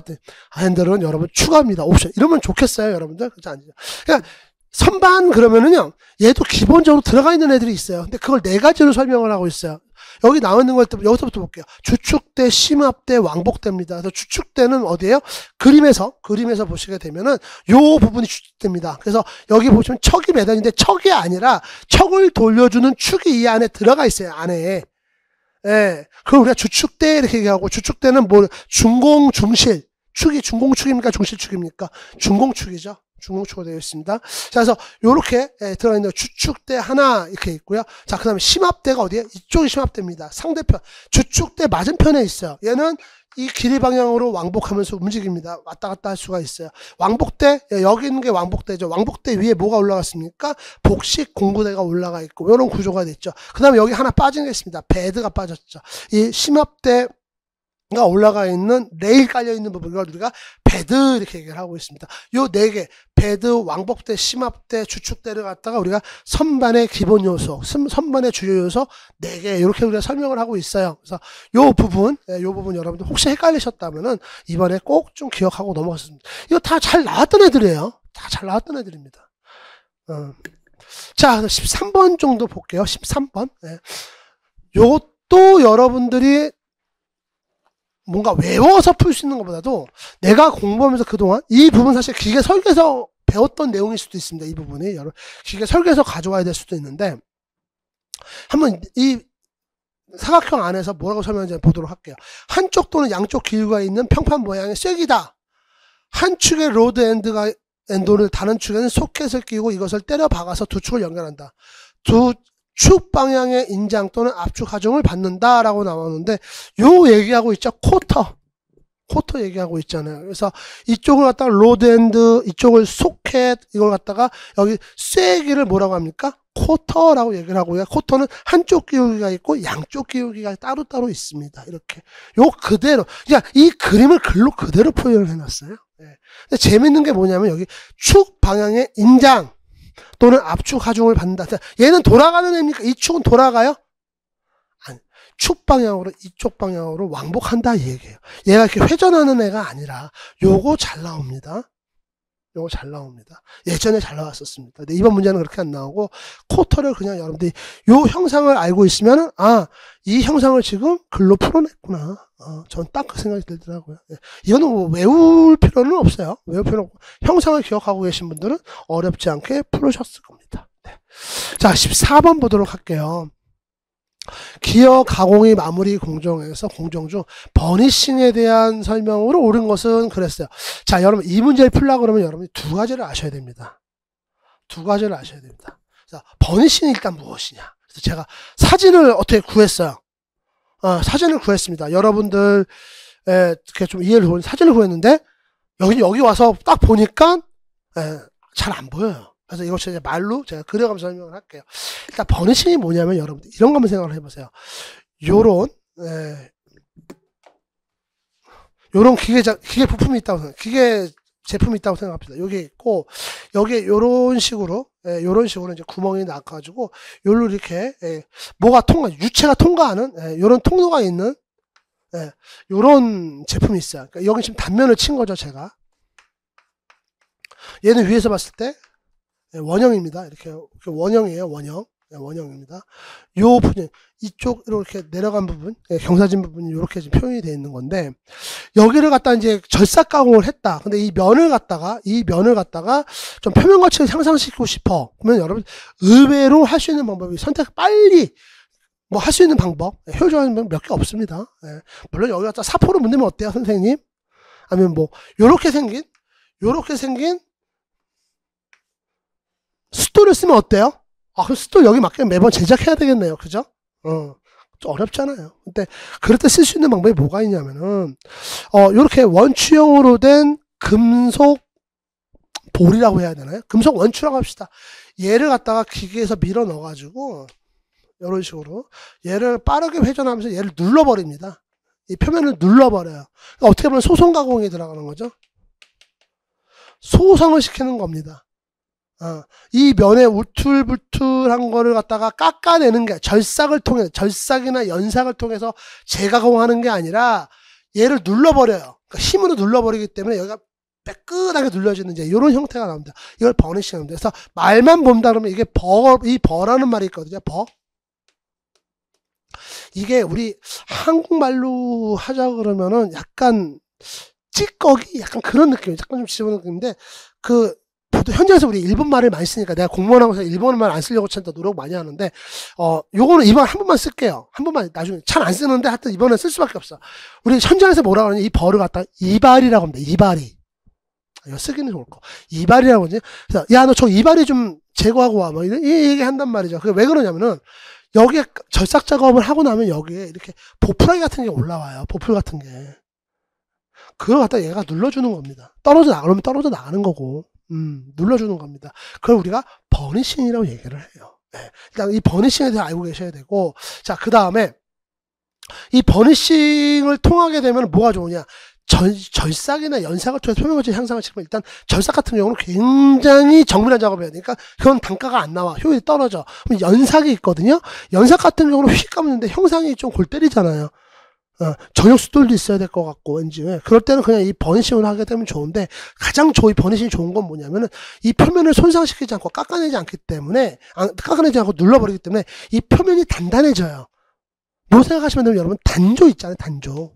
핸들은 여러분 추가입니다. 옵션. 이러면 좋겠어요, 여러분들. 그렇지 않죠? 그러니까 선반 그러면은요. 얘도 기본적으로 들어가 있는 애들이 있어요. 근데 그걸 4가지로 설명을 하고 있어요. 여기 나와 있는 걸 여기서부터 볼게요. 주축대, 심압대, 왕복대입니다. 그래서 주축대는 어디예요? 그림에서 보시게 되면은 요 부분이 주축대입니다. 그래서 여기 보시면 척이 매달인데 척이 아니라 척을 돌려주는 축이 이 안에 들어가 있어요. 안에. 예. 그걸 우리가 주축대 이렇게 얘기하고 주축대는 뭐 중공, 중실. 축이 중공축입니까? 중실축입니까? 중공축이죠. 중공축으로 되어 있습니다. 자, 그래서 요렇게 들어있는 주축대 하나 이렇게 있고요. 자, 그 다음에 심압대가 어디에? 이쪽이 심압대입니다. 상대편. 주축대 맞은편에 있어요. 얘는 이 길이 방향으로 왕복하면서 움직입니다. 왔다 갔다 할 수가 있어요. 왕복대, 여기 있는 게 왕복대죠. 왕복대 위에 뭐가 올라갔습니까? 복식 공구대가 올라가 있고, 이런 구조가 됐죠. 그 다음에 여기 하나 빠진 게 있습니다. 베드가 빠졌죠. 이 심압대, 가 올라가 있는 레일 깔려 있는 부분을 우리가 베드 이렇게 얘기를 하고 있습니다. 요 4개 베드, 왕복대, 심압대, 주축대를 갖다가 우리가 선반의 기본 요소, 선반의 주요 요소 4개 이렇게 우리가 설명을 하고 있어요. 그래서 요 부분 여러분들 혹시 헷갈리셨다면은 이번에 꼭 좀 기억하고 넘어갔습니다. 이거 다 잘 나왔던 애들이에요. 다 잘 나왔던 애들입니다. 자, 13번 정도 볼게요. 13번. 네. 요것도 여러분들이 뭔가 외워서 풀 수 있는 것보다도 내가 공부하면서 그동안 이 부분 사실 기계 설계에서 배웠던 내용일 수도 있습니다. 이 부분이 기계 설계에서 가져와야 될 수도 있는데 한번 이 사각형 안에서 뭐라고 설명하는지 보도록 할게요. 한쪽 또는 양쪽 기울기가 있는 평판 모양의 쐐기다. 한 축의 로드 엔도를 다른 축에는 소켓을 끼고 이것을 때려 박아서 두 축을 연결한다. 두 축 방향의 인장 또는 압축 하중을 받는다 라고 나오는데, 요 얘기하고 있죠. 쿼터 얘기하고 있잖아요. 그래서 이쪽을 갖다가 로드 엔드, 이쪽을 소켓, 이걸 갖다가 여기 쐐기를 뭐라고 합니까? 쿼터라고 얘기를 하고요. 쿼터는 한쪽 기울기가 있고 양쪽 기울기가 따로따로 있습니다. 이렇게. 요 그대로. 그러니까 이 그림을 글로 그대로 표현을 해놨어요. 네. 근데 재밌는 게 뭐냐면 여기 축 방향의 인장 또는 압축 하중을 받는다. 얘는 돌아가는 애입니까? 이 축은 돌아가요? 아니. 축 방향으로 이쪽 방향으로 왕복한다 이 얘기예요. 얘가 이렇게 회전하는 애가 아니라 요거 잘 나옵니다. 요거 잘 나옵니다. 예전에 잘 나왔었습니다. 근데 이번 문제는 그렇게 안 나오고, 쿼터를 그냥 여러분들이 요 형상을 알고 있으면, 아, 이 형상을 지금 글로 풀어냈구나. 전 딱 그 생각이 들더라고요. 예. 이거는 뭐 외울 필요는 없어요. 외울 필요 없고, 형상을 기억하고 계신 분들은 어렵지 않게 풀으셨을 겁니다. 네. 자, 14번 보도록 할게요. 기어 가공의 마무리 공정에서 공정 중 버니싱에 대한 설명으로 옳은 것은 그랬어요. 자, 여러분 이 문제를 풀려고 그러면 여러분이 두 가지를 아셔야 됩니다. 두 가지를 아셔야 됩니다. 자, 버니싱이 일단 무엇이냐. 그래서 제가 사진을 어떻게 구했어요. 사진을 구했습니다. 여러분들 이렇게 좀 이해를 보는 사진을 구했는데 여기 와서 딱 보니까 잘 안 보여요. 그래서 이것을 이제 말로 제가 그려가면서 설명을 할게요. 일단 버니싱이 뭐냐면 여러분들 이런 거 한번 생각을 해보세요. 요런 기계 부품이 있다고 생각, 기계 제품이 있다고 생각합니다. 여기 있고 여기에 요런 식으로 이제 구멍이 나가지고 요로 이렇게 뭐가 유체가 통과하는 요런 통로가 있는 요런 제품이 있어요. 그러니까 여기 지금 단면을 친 거죠, 제가. 얘는 위에서 봤을 때 원형입니다. 이렇게 원형이에요. 원형입니다. 요 부분, 이쪽 이렇게 내려간 부분, 경사진 부분이 이렇게 지금 표현이 되어 있는 건데, 여기를 갖다 이제 절삭 가공을 했다. 근데 이 면을 갖다가 좀 표면 거치를 향상시키고 싶어. 그러면 여러분 의외로 할 수 있는 방법이 빨리 뭐 할 수 있는 방법, 효율적인 방법 몇 개 없습니다. 물론 여기 갖다 사포를 문대면 어때요, 선생님? 아니면 뭐 요렇게 생긴 숫돌을 쓰면 어때요? 그럼 숫돌 여기 맞게 매번 제작해야 되겠네요. 그죠? 좀 어렵잖아요. 근데 그럴 때 쓸 수 있는 방법이 뭐가 있냐면은, 요렇게 원추형으로 된 금속 볼이라고 해야 되나요? 금속 원추라고 합시다. 얘를 갖다가 기계에서 밀어 넣어가지고, 이런 식으로. 얘를 빠르게 회전하면서 얘를 눌러버립니다. 이 표면을 눌러버려요. 그러니까 어떻게 보면 소성 가공이 들어가는 거죠. 소성을 시키는 겁니다. 이 면에 울툴불툴한 거를 갖다가 깎아내는 게 절삭이나 연삭을 통해서 재가공하는 게 아니라 얘를 눌러버려요. 그러니까 힘으로 눌러버리기 때문에 여기가 매끈하게 눌려지는 이제 이런 형태가 나옵니다. 이걸 버니싱 합니다. 그래서 말만 본다 그러면 이게 이 버라는 말이 있거든요. 이게 우리 한국말로 하자 그러면은 약간 찌꺼기? 약간 그런 느낌이에요. 약간 좀 지저분한 느낌인데, 현장에서 우리 일본말을 많이 쓰니까 내가 공무원하고서 일본말 안 쓰려고 진짜 노력 많이 하는데, 요거는 이번 한 번만 쓸게요. 한 번만, 나중에 잘 안 쓰는데 하여튼 이번엔 쓸 수밖에 없어. 우리 현장에서 뭐라고 하냐, 이 벌을 갖다 이발이라고 합니다. 이발이. 이거 쓰기는 좋을 거. 이발이라고 하지. 그래서, 야, 너 저 이발이 좀 제거하고 와. 뭐, 이 얘기 한단 말이죠. 그게 왜 그러냐면은, 여기에 절삭 작업을 하고 나면 여기에 이렇게 보풀하기 같은 게 올라와요. 보풀 같은 게. 그걸 갖다 얘가 눌러주는 겁니다. 그러면 떨어져 나가는 거고. 눌러주는 겁니다. 그걸 우리가 버니싱이라고 얘기를 해요. 일단 이 버니싱에 대해서 알고 계셔야 되고, 자, 그 다음에 이 버니싱을 통하게 되면 뭐가 좋으냐? 절삭이나 연삭을 통해서 표면거치 향상을 시키면 일단 절삭 같은 경우는 굉장히 정밀한 작업을 해야 되니까 그건 단가가 안 나와. 효율이 떨어져. 그럼 연삭이 있거든요. 연삭 같은 경우는 휙 감는데 형상이 좀 골 때리잖아요. 전용 숫돌도 있어야 될 것 같고, 왠지. 그럴 때는 그냥 이 버니싱을 하게 되면 좋은데, 가장 이 버니싱이 좋은 건 뭐냐면은, 이 표면을 손상시키지 않고 깎아내지 않고 눌러버리기 때문에, 이 표면이 단단해져요. 뭐 생각하시면 되면 여러분, 단조 있잖아요, 단조.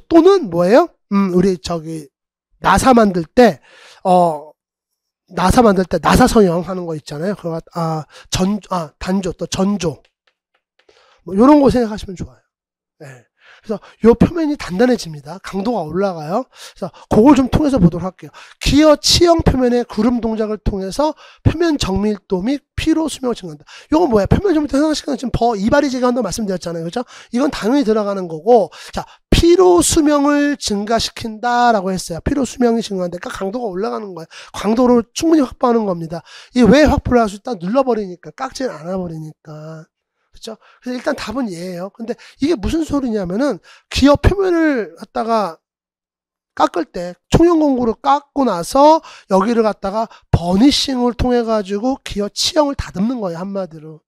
또는 뭐예요? 우리 나사 만들 때, 나사 만들 때 나사 성형 하는 거 있잖아요. 그거 단조 또 전조 뭐 이런 거 생각하시면 좋아요. 네. 그래서 요 표면이 단단해집니다. 강도가 올라가요. 그래서 그걸 좀 통해서 보도록 할게요. 기어 치형 표면의 구름 동작을 통해서 표면 정밀도 및 피로 수명을 증가한다. 요거 뭐야? 표면 정밀도 생각시키는 지금 이발이 제거한다고 말씀드렸잖아요. 그죠? 이건 당연히 들어가는 거고, 자, 피로 수명을 증가시킨다라고 했어요. 피로 수명이 증가한다니까 강도가 올라가는 거예요. 강도를 충분히 확보하는 겁니다. 이게 왜 확보를 할 수 있다? 눌러버리니까, 깎지는 않아버리니까. 그렇죠? 그래서 일단 답은 얘예요. 근데 이게 무슨 소리냐면은 기어 표면을 갖다가 깎을 때 총형공구를 깎고 나서 여기를 갖다가 버니싱을 통해 가지고 기어 치형을 다듬는 거예요, 한마디로.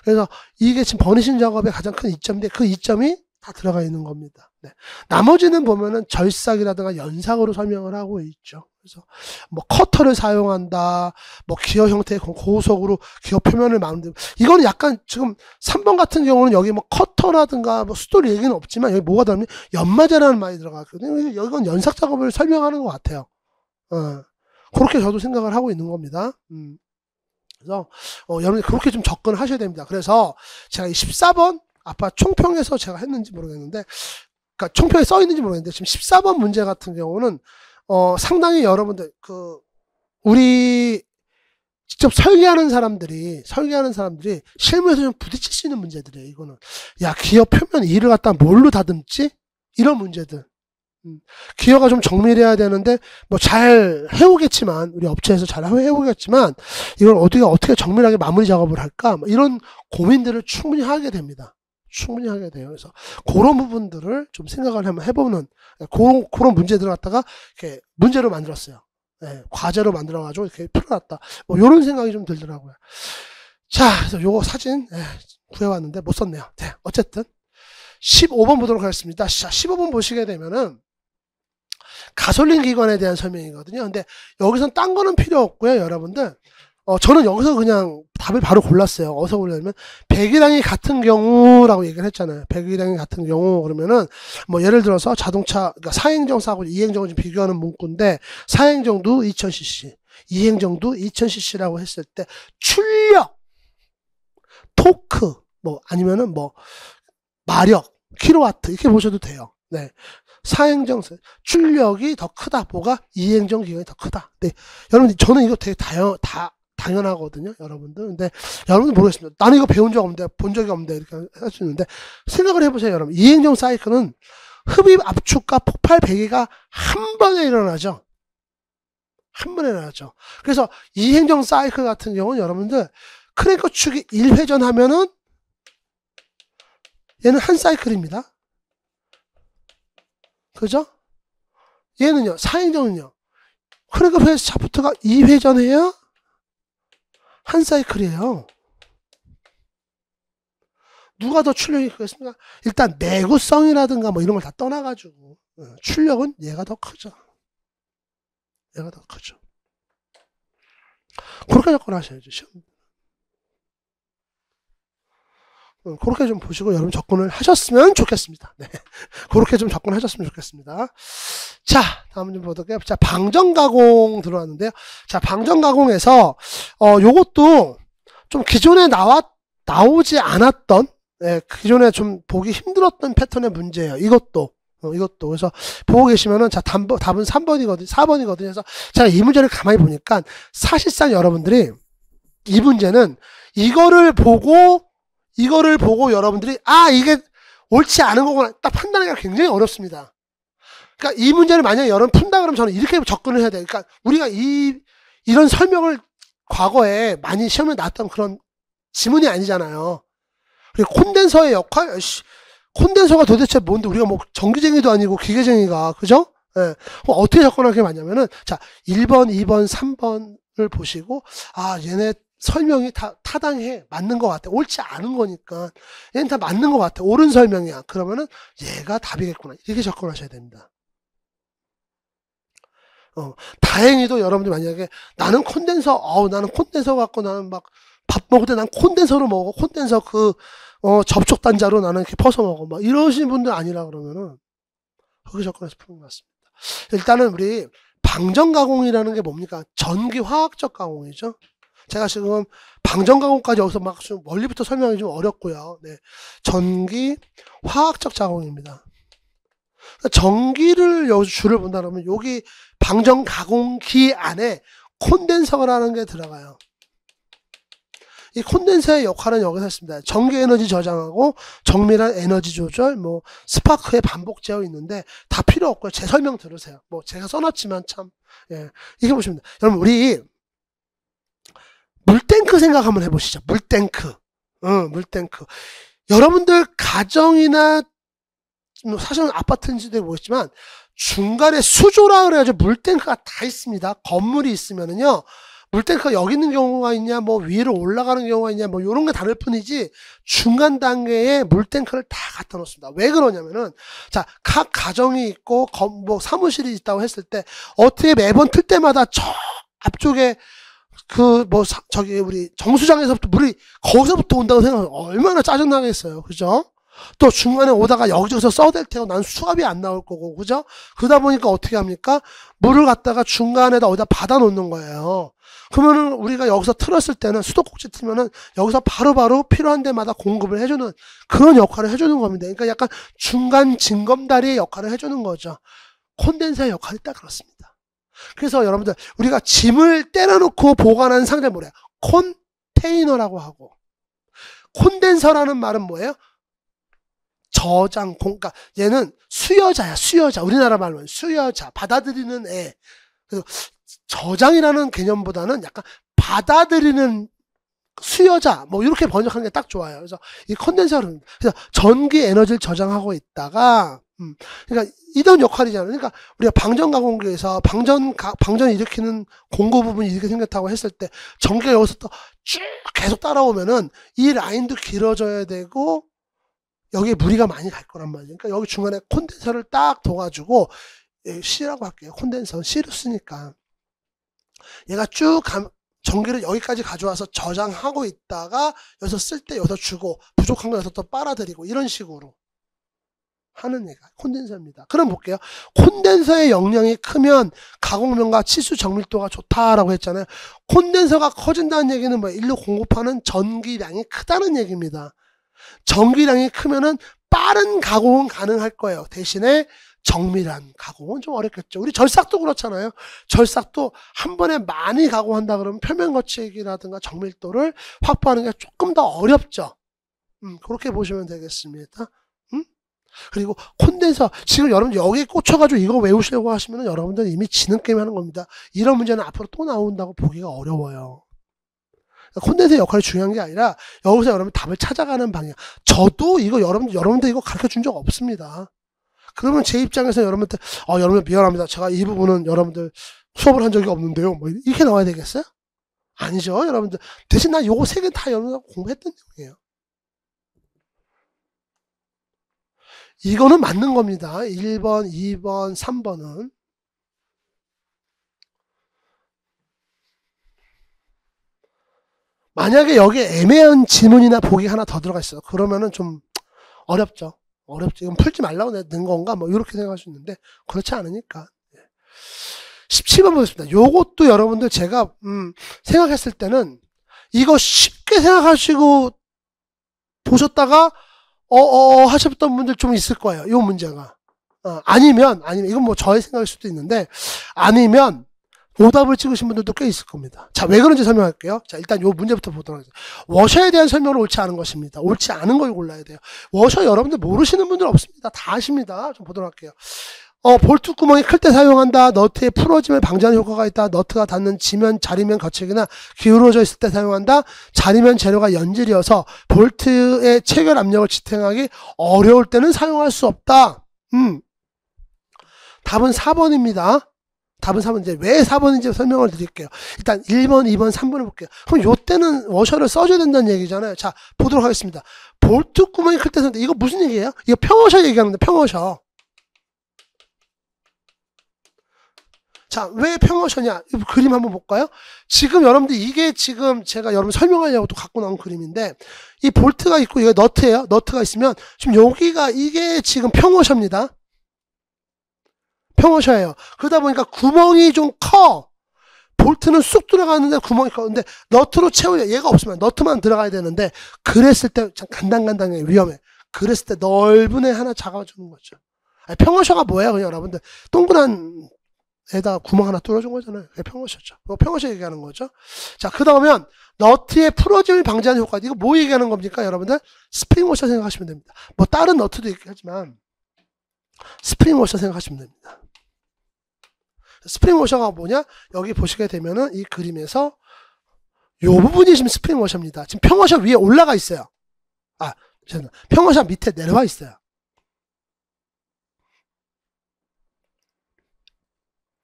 그래서 이게 지금 버니싱 작업의 가장 큰 이점인데 그 이점이 다 들어가 있는 겁니다. 네. 나머지는 보면은 절삭이라든가 연삭으로 설명을 하고 있죠. 그래서 뭐 커터를 사용한다, 뭐 기어 형태의 고속으로 기어 표면을 만들고, 이거는 약간 지금 3번 같은 경우는 여기 뭐 커터라든가 뭐 수돌 얘기는 없지만 여기 뭐가 들어가면 연마제라는 말이 들어가거든요. 이건 연삭 작업을 설명하는 것 같아요. 그렇게 저도 생각을 하고 있는 겁니다. 그래서 여러분들 그렇게 좀 접근을 하셔야 됩니다. 그래서 제가 이 14번 아까 총평에서 제가 했는지 모르겠는데, 그러니까 총평에 써 있는지 모르겠는데 지금 14번 문제 같은 경우는 상당히 여러분들 우리 직접 설계하는 사람들이 실무에서 좀 부딪힐 수 있는 문제들이에요. 이거는 야, 기어 표면 이를 갖다 뭘로 다듬지? 이런 문제들. 기어가 좀 정밀해야 되는데 뭐 잘 해오겠지만, 우리 업체에서 잘 해오겠지만 이걸 어떻게 정밀하게 마무리 작업을 할까? 뭐 이런 고민들을 충분히 하게 됩니다. 충분히 하게 돼요. 그래서 그런 부분들을 좀 생각을 한번 해보는, 그런 문제들을 갖다가 이렇게 문제로 만들었어요. 네, 과제로 만들어가지고 이렇게 풀어놨다. 뭐 이런 생각이 좀 들더라고요. 자, 그래서 요거 사진 구해왔는데 못 썼네요. 네, 어쨌든 15번 보도록 하겠습니다. 자, 15번 보시게 되면은 가솔린 기관에 대한 설명이거든요. 근데 여기선 딴 거는 필요 없고요, 여러분들. 저는 여기서 그냥 답을 바로 골랐어요. 어디서 골랐냐면, 배기량이 같은 경우라고 얘기를 했잖아요. 배기량이 같은 경우, 그러면은, 뭐, 예를 들어서 자동차, 그러니까 사행정 사고 2행정을 좀 비교하는 문구인데, 사행정도 2000cc, 2행정도 2000cc라고 했을 때, 출력, 토크, 뭐, 아니면은 뭐, 마력, 킬로와트, 이렇게 보셔도 돼요. 네. 사행정 출력이 더 크다. 뭐가? 2행정 기관이 더 크다. 네. 여러분들, 저는 이거 되게 당연하거든요, 여러분들. 근데 여러분들 모르겠습니다. 나는 이거 배운 적 없는데, 본 적이 없는데, 이렇게 할 수 있는데, 생각을 해보세요, 여러분. 2행정 사이클은 흡입 압축과 폭발 배기가 한 번에 일어나죠. 한 번에 일어나죠. 그래서 2행정 사이클 같은 경우는 여러분들, 크랭크 축이 1회전 하면은, 얘는 한 사이클입니다. 그죠? 얘는요, 4행정은요, 크랭크 프레스 샤프트가 2회전 해야 한 사이클이에요. 누가 더 출력이 크겠습니까? 일단 내구성이라든가 뭐 이런 걸 다 떠나가지고 출력은 얘가 더 크죠. 얘가 더 크죠. 그렇게 접근하셔야죠, 시험. 그렇게 좀 보시고 여러분 접근을 하셨으면 좋겠습니다. 네. 그렇게 좀 접근하셨으면 좋겠습니다. 자, 다음 좀 보도록 할게요. 자, 방정가공 들어왔는데요. 자, 방정가공에서, 요것도 좀 기존에 나오지 않았던, 기존에 좀 보기 힘들었던 패턴의 문제예요. 이것도. 그래서 보고 계시면은, 자, 답은 3번이거든요. 4번이거든요. 그래서 제가 이 문제를 가만히 보니까 사실상 여러분들이 이 문제는 이거를 보고 여러분들이 이게 옳지 않은 거구나 딱 판단하기가 굉장히 어렵습니다. 그러니까 이 문제를 만약에 여러분 푼다 그러면 저는 이렇게 접근을 해야 돼요. 그러니까 우리가 이런 설명을 과거에 많이 시험에 나왔던 그런 지문이 아니잖아요. 그리고 콘덴서의 역할, 콘덴서가 도대체 뭔데, 우리가 뭐 전기쟁이도 아니고 기계쟁이가, 그죠? 예. 어떻게 접근하게 맞냐면은, 자, 1번, 2번, 3번을 보시고, 얘네 설명이 다 타당해. 맞는 것 같아. 옳지 않은 거니까. 얘는 다 맞는 것 같아. 옳은 설명이야. 그러면은 얘가 답이겠구나. 이렇게 접근하셔야 됩니다. 다행히도 여러분들 만약에 나는 콘덴서 갖고 나는 막 밥 먹을 때 난 콘덴서로 먹어. 콘덴서 접촉 단자로 나는 이렇게 퍼서 먹어. 막 이러신 분들 아니라 그러면은 그렇게 접근해서 푸는 것 같습니다. 일단은 우리 방전 가공이라는 게 뭡니까? 전기 화학적 가공이죠. 제가 지금 방전 가공까지 여기서 막 좀 멀리부터 설명하기 좀 어렵고요. 네. 전기 화학적 가공입니다. 전기를 여기서 줄을 본다면 여기 방전 가공기 안에 콘덴서라는 게 들어가요. 이 콘덴서의 역할은 여기서 했습니다. 전기 에너지 저장하고 정밀한 에너지 조절, 뭐 스파크의 반복 제어 있는데 다 필요 없고요. 제 설명 들으세요. 뭐 제가 써놨지만 참 이게 보시면 돼요. 여러분 우리 물탱크 생각 한번 해보시죠. 물탱크. 물탱크. 여러분들 가정이나 사실은 아파트인지도 모르겠지만 중간에 수조라 그래가지고 물탱크가 다 있습니다. 건물이 있으면은요. 물탱크가 여기 있는 경우가 있냐, 뭐 위로 올라가는 경우가 있냐, 뭐 요런 게 다를 뿐이지 중간 단계에 물탱크를 다 갖다 놓습니다. 왜 그러냐면은 자, 각 가정이 있고 뭐 사무실이 있다고 했을 때 어떻게 매번 틀 때마다 저 앞쪽에 저기 우리 정수장에서부터 물이 거기서부터 온다고 생각하면 얼마나 짜증나겠어요. 그죠? 또 중간에 오다가 여기저기서 써댈 테고 난 수압이 안 나올 거고, 그죠? 그러다 보니까 어떻게 합니까? 물을 갖다가 중간에다 어디다 받아 놓는 거예요. 그러면은 우리가 여기서 틀었을 때는 수도꼭지 틀면은 여기서 바로바로 필요한 데마다 공급을 해주는 그런 역할을 해주는 겁니다. 그러니까 약간 중간 징검다리의 역할을 해주는 거죠. 콘덴서의 역할이 딱 그렇습니다. 그래서 여러분들 우리가 짐을 때려놓고 보관하는 상자를 뭐래요? 컨테이너라고 하고, 콘덴서라는 말은 뭐예요? 그러니까 얘는 수여자야, 수여자. 우리나라 말로 수여자, 받아들이는 애. 그래서 저장이라는 개념보다는 약간 받아들이는 수여자, 뭐 이렇게 번역하는 게 딱 좋아요. 그래서 이 컨덴서는 그래서 전기 에너지를 저장하고 있다가 그러니까 이런 역할이잖아요. 그러니까 우리가 방전 가공기에서 방전 일으키는 공구 부분이 이렇게 생겼다고 했을 때 전기가 여기서 또 쭉 계속 따라오면은 이 라인도 길어져야 되고 여기에 무리가 많이 갈 거란 말이에요. 그러니까 여기 중간에 콘덴서를 딱 둬가지고 C라고 할게요. 콘덴서 C로 쓰니까 얘가 쭉 전기를 여기까지 가져와서 저장하고 있다가 여기서 쓸 때 여기서 주고 부족한 거 여기서 또 빨아들이고 이런 식으로 하는 얘가 콘덴서입니다. 그럼 볼게요. 콘덴서의 용량이 크면 가공면과 치수 정밀도가 좋다라고 했잖아요. 콘덴서가 커진다는 얘기는 뭐 일로 공급하는 전기량이 크다는 얘기입니다. 전기량이 크면은 빠른 가공은 가능할 거예요. 대신에 정밀한 가공은 좀 어렵겠죠. 우리 절삭도 그렇잖아요. 절삭도 한 번에 많이 가공한다 그러면 표면 거치기라든가 정밀도를 확보하는 게 조금 더 어렵죠. 그렇게 보시면 되겠습니다. 그리고 콘덴서, 지금 여러분 여기에 꽂혀가지고 이거 외우시려고 하시면 여러분들 이미 지는 게임 하는 겁니다. 이런 문제는 앞으로 또 나온다고 보기가 어려워요. 콘덴서의 역할이 중요한 게 아니라 여기서 여러분 답을 찾아가는 방향. 저도 이거 여러분들 이거 가르쳐 준 적 없습니다. 그러면 제 입장에서 여러분들 여러분들 미안합니다. 제가 이 부분은 여러분들 수업을 한 적이 없는데요. 뭐 이렇게 나와야 되겠어요? 아니죠, 여러분들. 대신 난 요거 세 개 다 여러분들 공부했던 내용이에요. 이거는 맞는 겁니다. 1번, 2번, 3번은. 만약에 여기에 애매한 지문이나 보기 하나 더 들어가 있어요. 그러면은 좀 어렵죠. 이건 풀지 말라고 낸 건가? 뭐 이렇게 생각할 수 있는데 그렇지 않으니까. 17번 보겠습니다. 요것도 여러분들 제가 생각했을 때는 이거 쉽게 생각하시고 보셨다가 하셨던 분들 좀 있을 거예요. 이 문제가. 아니면 이건 뭐 저의 생각일 수도 있는데 아니면 오답을 찍으신 분들도 꽤 있을 겁니다. 자, 왜 그런지 설명할게요. 자, 일단 요 문제부터 보도록 하겠습니다. 워셔에 대한 설명은 옳지 않은 것입니다. 옳지 않은 걸 골라야 돼요. 워셔 여러분들 모르시는 분들 없습니다. 다 아십니다. 좀 보도록 할게요. 볼트 구멍이 클 때 사용한다. 너트의 풀어짐을 방지하는 효과가 있다. 너트가 닿는 자리면 거치기나 기울어져 있을 때 사용한다. 자리면 재료가 연질이어서 볼트의 체결 압력을 지탱하기 어려울 때는 사용할 수 없다. 답은 4번입니다. 답은 4번. 이제 왜 4번인지 설명을 드릴게요. 일단 1번, 2번, 3번을 볼게요. 그럼 요때는 워셔를 써줘야 된다는 얘기잖아요. 자, 보도록 하겠습니다. 볼트 구멍이 클 때 사용한다. 이거 무슨 얘기예요? 이거 평워셔 얘기하는데, 평워셔. 자, 왜 평워셔냐? 그림 한번 볼까요? 지금 여러분들 이게 지금 제가 여러분 설명하려고 또 갖고 나온 그림인데 이 볼트가 있고 이게 너트예요. 너트가 있으면 지금 여기가 이게 지금 평워셔입니다. 평어셔예요. 그러다 보니까 구멍이 좀 커. 볼트는 쑥 들어가는데 구멍이 커. 근데 너트로 채우려 얘가 없으면 너트만 들어가야 되는데 그랬을 때 간당간당해. 위험해. 그랬을 때 넓은 애 하나 작아주는 거죠. 아니, 평어셔가 뭐예요? 그냥 여러분들 동그란 에다가 구멍 하나 뚫어준 거잖아요. 그게 평어셔죠. 평어셔 얘기하는 거죠. 자, 그 다음에 너트의 풀어짐을 방지하는 효과. 이거 뭐 얘기하는 겁니까? 여러분들 스프링 워셔 생각하시면 됩니다. 뭐 다른 너트도 있겠지만 스프링 워셔 생각하시면 됩니다. 스프링 워셔가 뭐냐? 여기 보시게 되면은 이 그림에서 요 부분이 지금 스프링 워셔입니다. 지금 평어셔 위에 올라가 있어요. 아, 평어셔 밑에 내려와 있어요.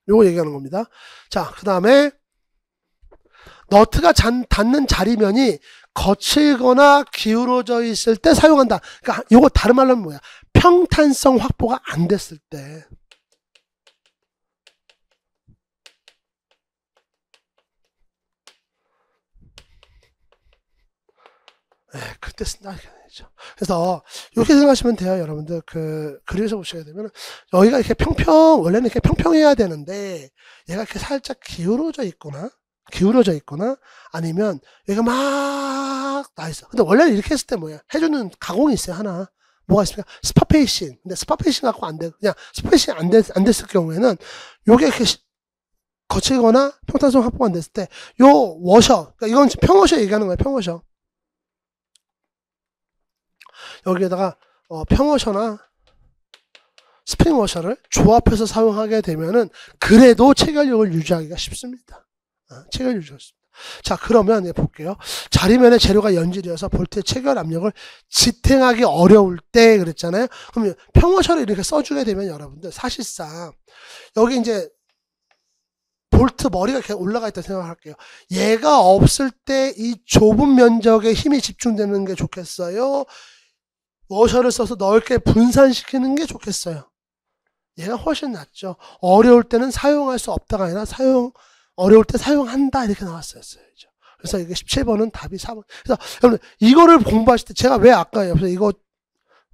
요거 얘기하는 겁니다. 자, 그 다음에 너트가 닿는 자리면이 거칠거나 기울어져 있을 때 사용한다. 그러니까 요거 다른 말로 하면 뭐야? 평탄성 확보가 안 됐을 때. 그때 쓴다. 그래서 이렇게 생각하시면 돼요, 여러분들. 그림에서 보시게 되면 여기가 이렇게 원래는 이렇게 평평해야 되는데 얘가 이렇게 살짝 기울어져 있거나 아니면 여기가 막 나 있어. 근데 원래는 이렇게 했을 때 뭐야? 해주는 가공이 있어요, 하나. 뭐가 있습니까? 스파페이싱. 근데 스파페이싱 갖고 안 돼. 그냥 스파페이싱 안 됐을 경우에는 요게 이렇게 거칠거나 평탄성 확보가 안 됐을 때 요 워셔. 그러니까 이건 평워셔 얘기하는 거예요, 평워셔. 여기에다가 평워셔나 스프링 워셔를 조합해서 사용하게 되면은 그래도 체결력을 유지하기가 쉽습니다. 체결 유지가 쉽습니다. 자, 그러면 볼게요. 자리면에 재료가 연질이어서 볼트의 체결 압력을 지탱하기 어려울 때 그랬잖아요. 그럼 평워셔를 이렇게 써주게 되면 여러분들 사실상 여기 이제 볼트 머리가 이렇게 올라가 있다고 생각할게요. 얘가 없을 때 이 좁은 면적에 힘이 집중되는 게 좋겠어요? 워셔를 써서 넓게 분산시키는 게 좋겠어요? 얘가 훨씬 낫죠. 어려울 때는 사용할 수 없다가 아니라 어려울 때 사용한다 이렇게 나왔어요. 그래서 이게 17번은 답이 4번. 그래서 여러분 이거를 공부하실 때 제가 왜 아까 옆에서 이거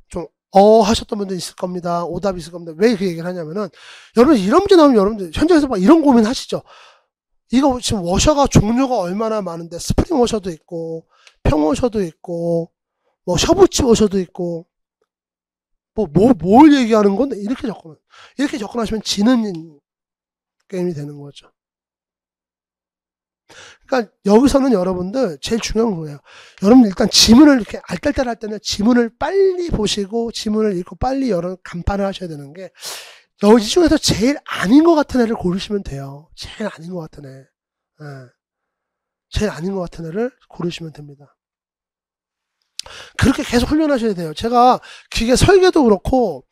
좀 하셨던 분들 있을 겁니다. 오답이 있을 겁니다. 왜 그 얘기를 하냐면은 여러분 이런 문제 나오면 여러분들 현장에서 막 이런 고민 하시죠. 이거 지금 워셔가 종류가 얼마나 많은데 스프링 워셔도 있고 평워셔도 있고 뭐 셔부치 워셔도 있고 뭘 얘기하는 건데 이렇게 접근하시면 지는 게임이 되는 거죠. 그러니까 여기서는 여러분들 제일 중요한 거예요. 여러분들 일단 지문을 이렇게 알딸딸할 때는 지문을 빨리 보시고 지문을 읽고 빨리 간판을 하셔야 되는 게 여기 중에서 제일 아닌 것 같은 애를 고르시면 돼요. 제일 아닌 것 같은 애. 제일 아닌 것 같은 애를 고르시면 됩니다. 그렇게 계속 훈련하셔야 돼요. 제가 기계 설계도 그렇고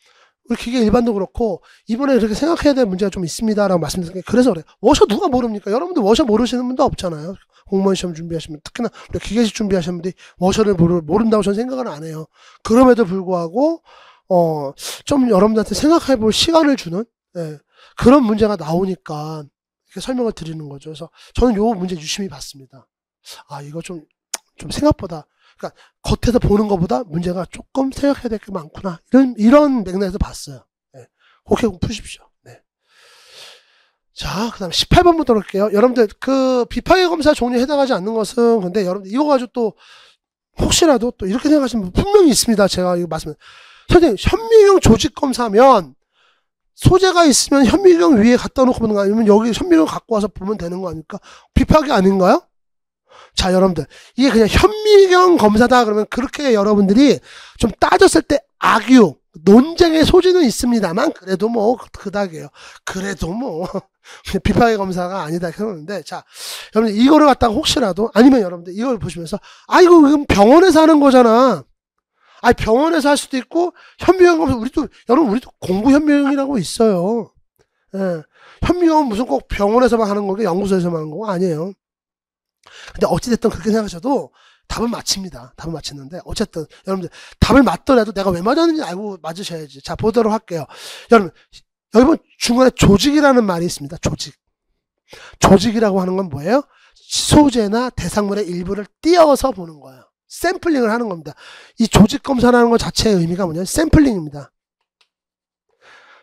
우리 기계 일반도 그렇고 이번에 이렇게 생각해야 될 문제가 좀 있습니다 라고 말씀드린 게 그래서 그래요. 워셔 누가 모릅니까? 여러분들 워셔 모르시는 분도 없잖아요. 공무원 시험 준비하시면 특히나 우리 기계식 준비하시는 분들이 워셔를 모른다고 저는 생각을 안 해요. 그럼에도 불구하고 좀 여러분들한테 생각해 볼 시간을 주는 그런 문제가 나오니까 이렇게 설명을 드리는 거죠. 그래서 저는 요 문제 유심히 봤습니다. 이거 좀 생각보다 그러니까 겉에서 보는 것보다 문제가 조금 생각해야 될 게 많구나. 이런 맥락에서 봤어요. 그렇게 푸십시오. 자, 그 다음에 18번부터 볼게요. 여러분들, 비파괴 검사 종류에 해당하지 않는 것은, 근데 여러분들, 이거 가지고 또, 혹시라도 또 이렇게 생각하시는 분 분명히 있습니다. 제가 이거 선생님, 현미경 조직 검사면, 소재가 있으면 현미경 위에 갖다 놓고 보는 거 아니면 여기 현미경 갖고 와서 보면 되는 거 아닙니까? 비파괴 아닌가요? 자, 여러분들 이게 그냥 현미경 검사다 그러면 그렇게 여러분들이 좀 따졌을 때 악유 논쟁의 소지는 있습니다만 그래도 뭐 그닥이에요. 그래도 뭐 비파괴 검사가 아니다 그러는데 자, 여러분들 이거를 갖다가 혹시라도 아니면 여러분들 이걸 보시면서 이거 지금 병원에서 하는 거잖아. 병원에서 할 수도 있고 현미경 검사 우리도 공부 현미경이라고 있어요. 현미경은 무슨 꼭 병원에서만 하는 거고 연구소에서만 하는 거고 아니에요. 근데 어찌됐든 그렇게 생각하셔도 답은 맞춥니다. 답은 맞히는데 어쨌든 여러분들 답을 맞더라도 내가 왜 맞았는지 알고 맞으셔야지. 자, 보도록 할게요. 여러분 여러분 중간에 조직이라는 말이 있습니다. 조직이라고 하는 건 뭐예요? 소재나 대상물의 일부를 띄어서 보는 거예요. 샘플링을 하는 겁니다. 이 조직 검사라는 것 자체의 의미가 뭐냐면 샘플링입니다.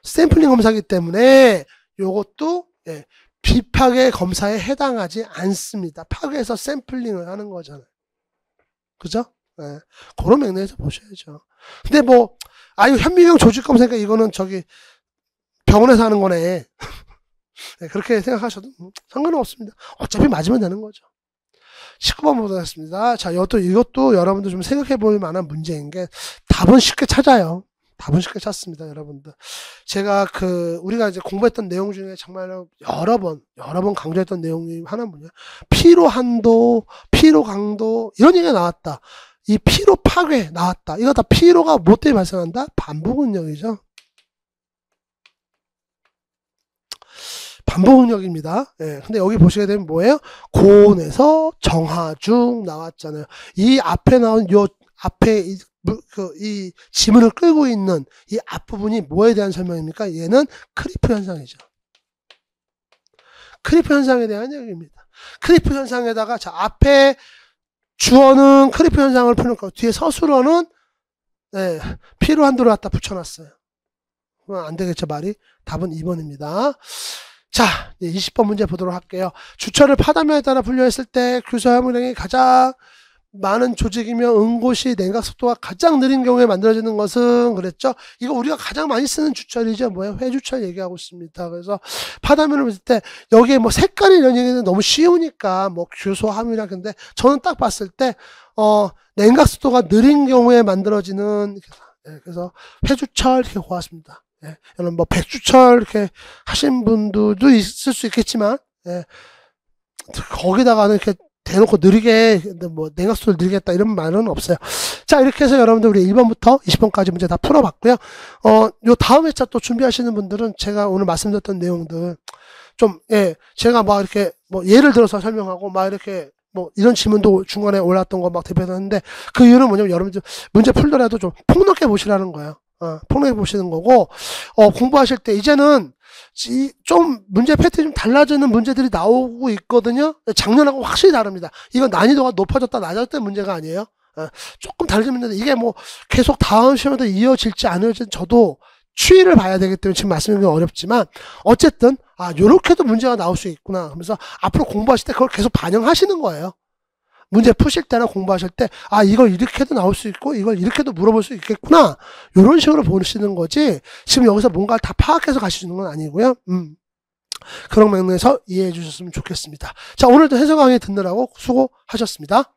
샘플링 검사이기 때문에 요것도 예, 비파괴 검사에 해당하지 않습니다. 파괴해서 샘플링을 하는 거잖아요. 그죠? 예, 그런 맥락에서 보셔야죠. 근데 뭐, 이거 현미경 조직 검사니까 이거는 저기 병원에서 하는 거네. 네, 그렇게 생각하셔도 상관은 없습니다. 어차피 맞으면 되는 거죠. 19번 보도록 하겠습니다. 자, 이것도 여러분들 좀 생각해 볼 만한 문제인 게 답은 쉽게 찾아요. 답은 쉽게 찾습니다, 여러분들. 제가 우리가 이제 공부했던 내용 중에 정말로 여러 번 강조했던 내용이 하나 뭐냐. 피로 한도, 피로 강도, 이런 얘기가 나왔다. 이 피로 파괴 나왔다. 이거 다 피로가 뭐 때문에 발생한다? 반복응력이죠. 반복응력입니다. 예, 근데 여기 보시게 되면 뭐예요? 고온에서 정하중 나왔잖아요. 이 앞에 나온 앞에 이 지문을 끌고 있는 이 앞부분이 뭐에 대한 설명입니까? 얘는 크리프 현상이죠. 크리프 현상에 대한 얘기입니다. 크리프 현상에다가 자, 앞에 주어는 크리프 현상을 푸는 거, 뒤에 서술어는 네, 피로 한도를 갖다 붙여놨어요. 안 되겠죠, 말이? 답은 2번입니다. 자, 20번 문제 보도록 할게요. 주철을 파다면에 따라 분류했을 때 규소 함유량이 가장 많은 조직이며 응고시 냉각 속도가 가장 느린 경우에 만들어지는 것은 그랬죠. 이거 우리가 가장 많이 쓰는 주철이죠. 뭐예요? 회주철 얘기하고 있습니다. 그래서 파다면을 봤을 때 여기에 뭐 색깔이 이런 얘기는 너무 쉬우니까 뭐 규소 함유량, 근데 저는 딱 봤을 때 냉각 속도가 느린 경우에 만들어지는, 그래서 회주철 이렇게 고았습니다. 예, 여러분 뭐 백주철 이렇게 하신 분들도 있을 수 있겠지만, 예, 거기다가는 이렇게 대놓고 느리게 뭐 냉각수를 느리겠다 이런 말은 없어요. 자, 이렇게 해서 여러분들 우리 1번부터 20번까지 문제 다 풀어봤고요. 요 다음 회차 또 준비하시는 분들은 제가 오늘 말씀드렸던 내용들 좀, 예, 제가 막 이렇게 뭐 예를 들어서 설명하고 막 이렇게 뭐 이런 질문도 중간에 올랐던 거 막 대표했는데, 그 이유는 뭐냐면 여러분들 문제 풀더라도 좀 폭넓게 보시라는 거예요. 폭넓게 보시는 거고, 공부하실 때 이제는 좀 문제 패턴이 좀 달라지는 문제들이 나오고 있거든요. 작년하고 확실히 다릅니다. 이건 난이도가 높아졌다 낮아졌다는 문제가 아니에요. 조금 다르지만 이게 뭐 계속 다음 시험에도 이어질지 안 이어질지 저도 추이를 봐야 되기 때문에 지금 말씀드리기 어렵지만, 어쨌든 요렇게도 문제가 나올 수 있구나 하면서 앞으로 공부하실 때 그걸 계속 반영하시는 거예요. 문제 푸실 때나 공부하실 때 이걸 이렇게도 나올 수 있고 이걸 이렇게도 물어볼 수 있겠구나, 이런 식으로 보시는 거지 지금 여기서 뭔가를 다 파악해서 가시는 건 아니고요. 그런 맥락에서 이해해 주셨으면 좋겠습니다. 자, 오늘도 해설 강의 듣느라고 수고하셨습니다.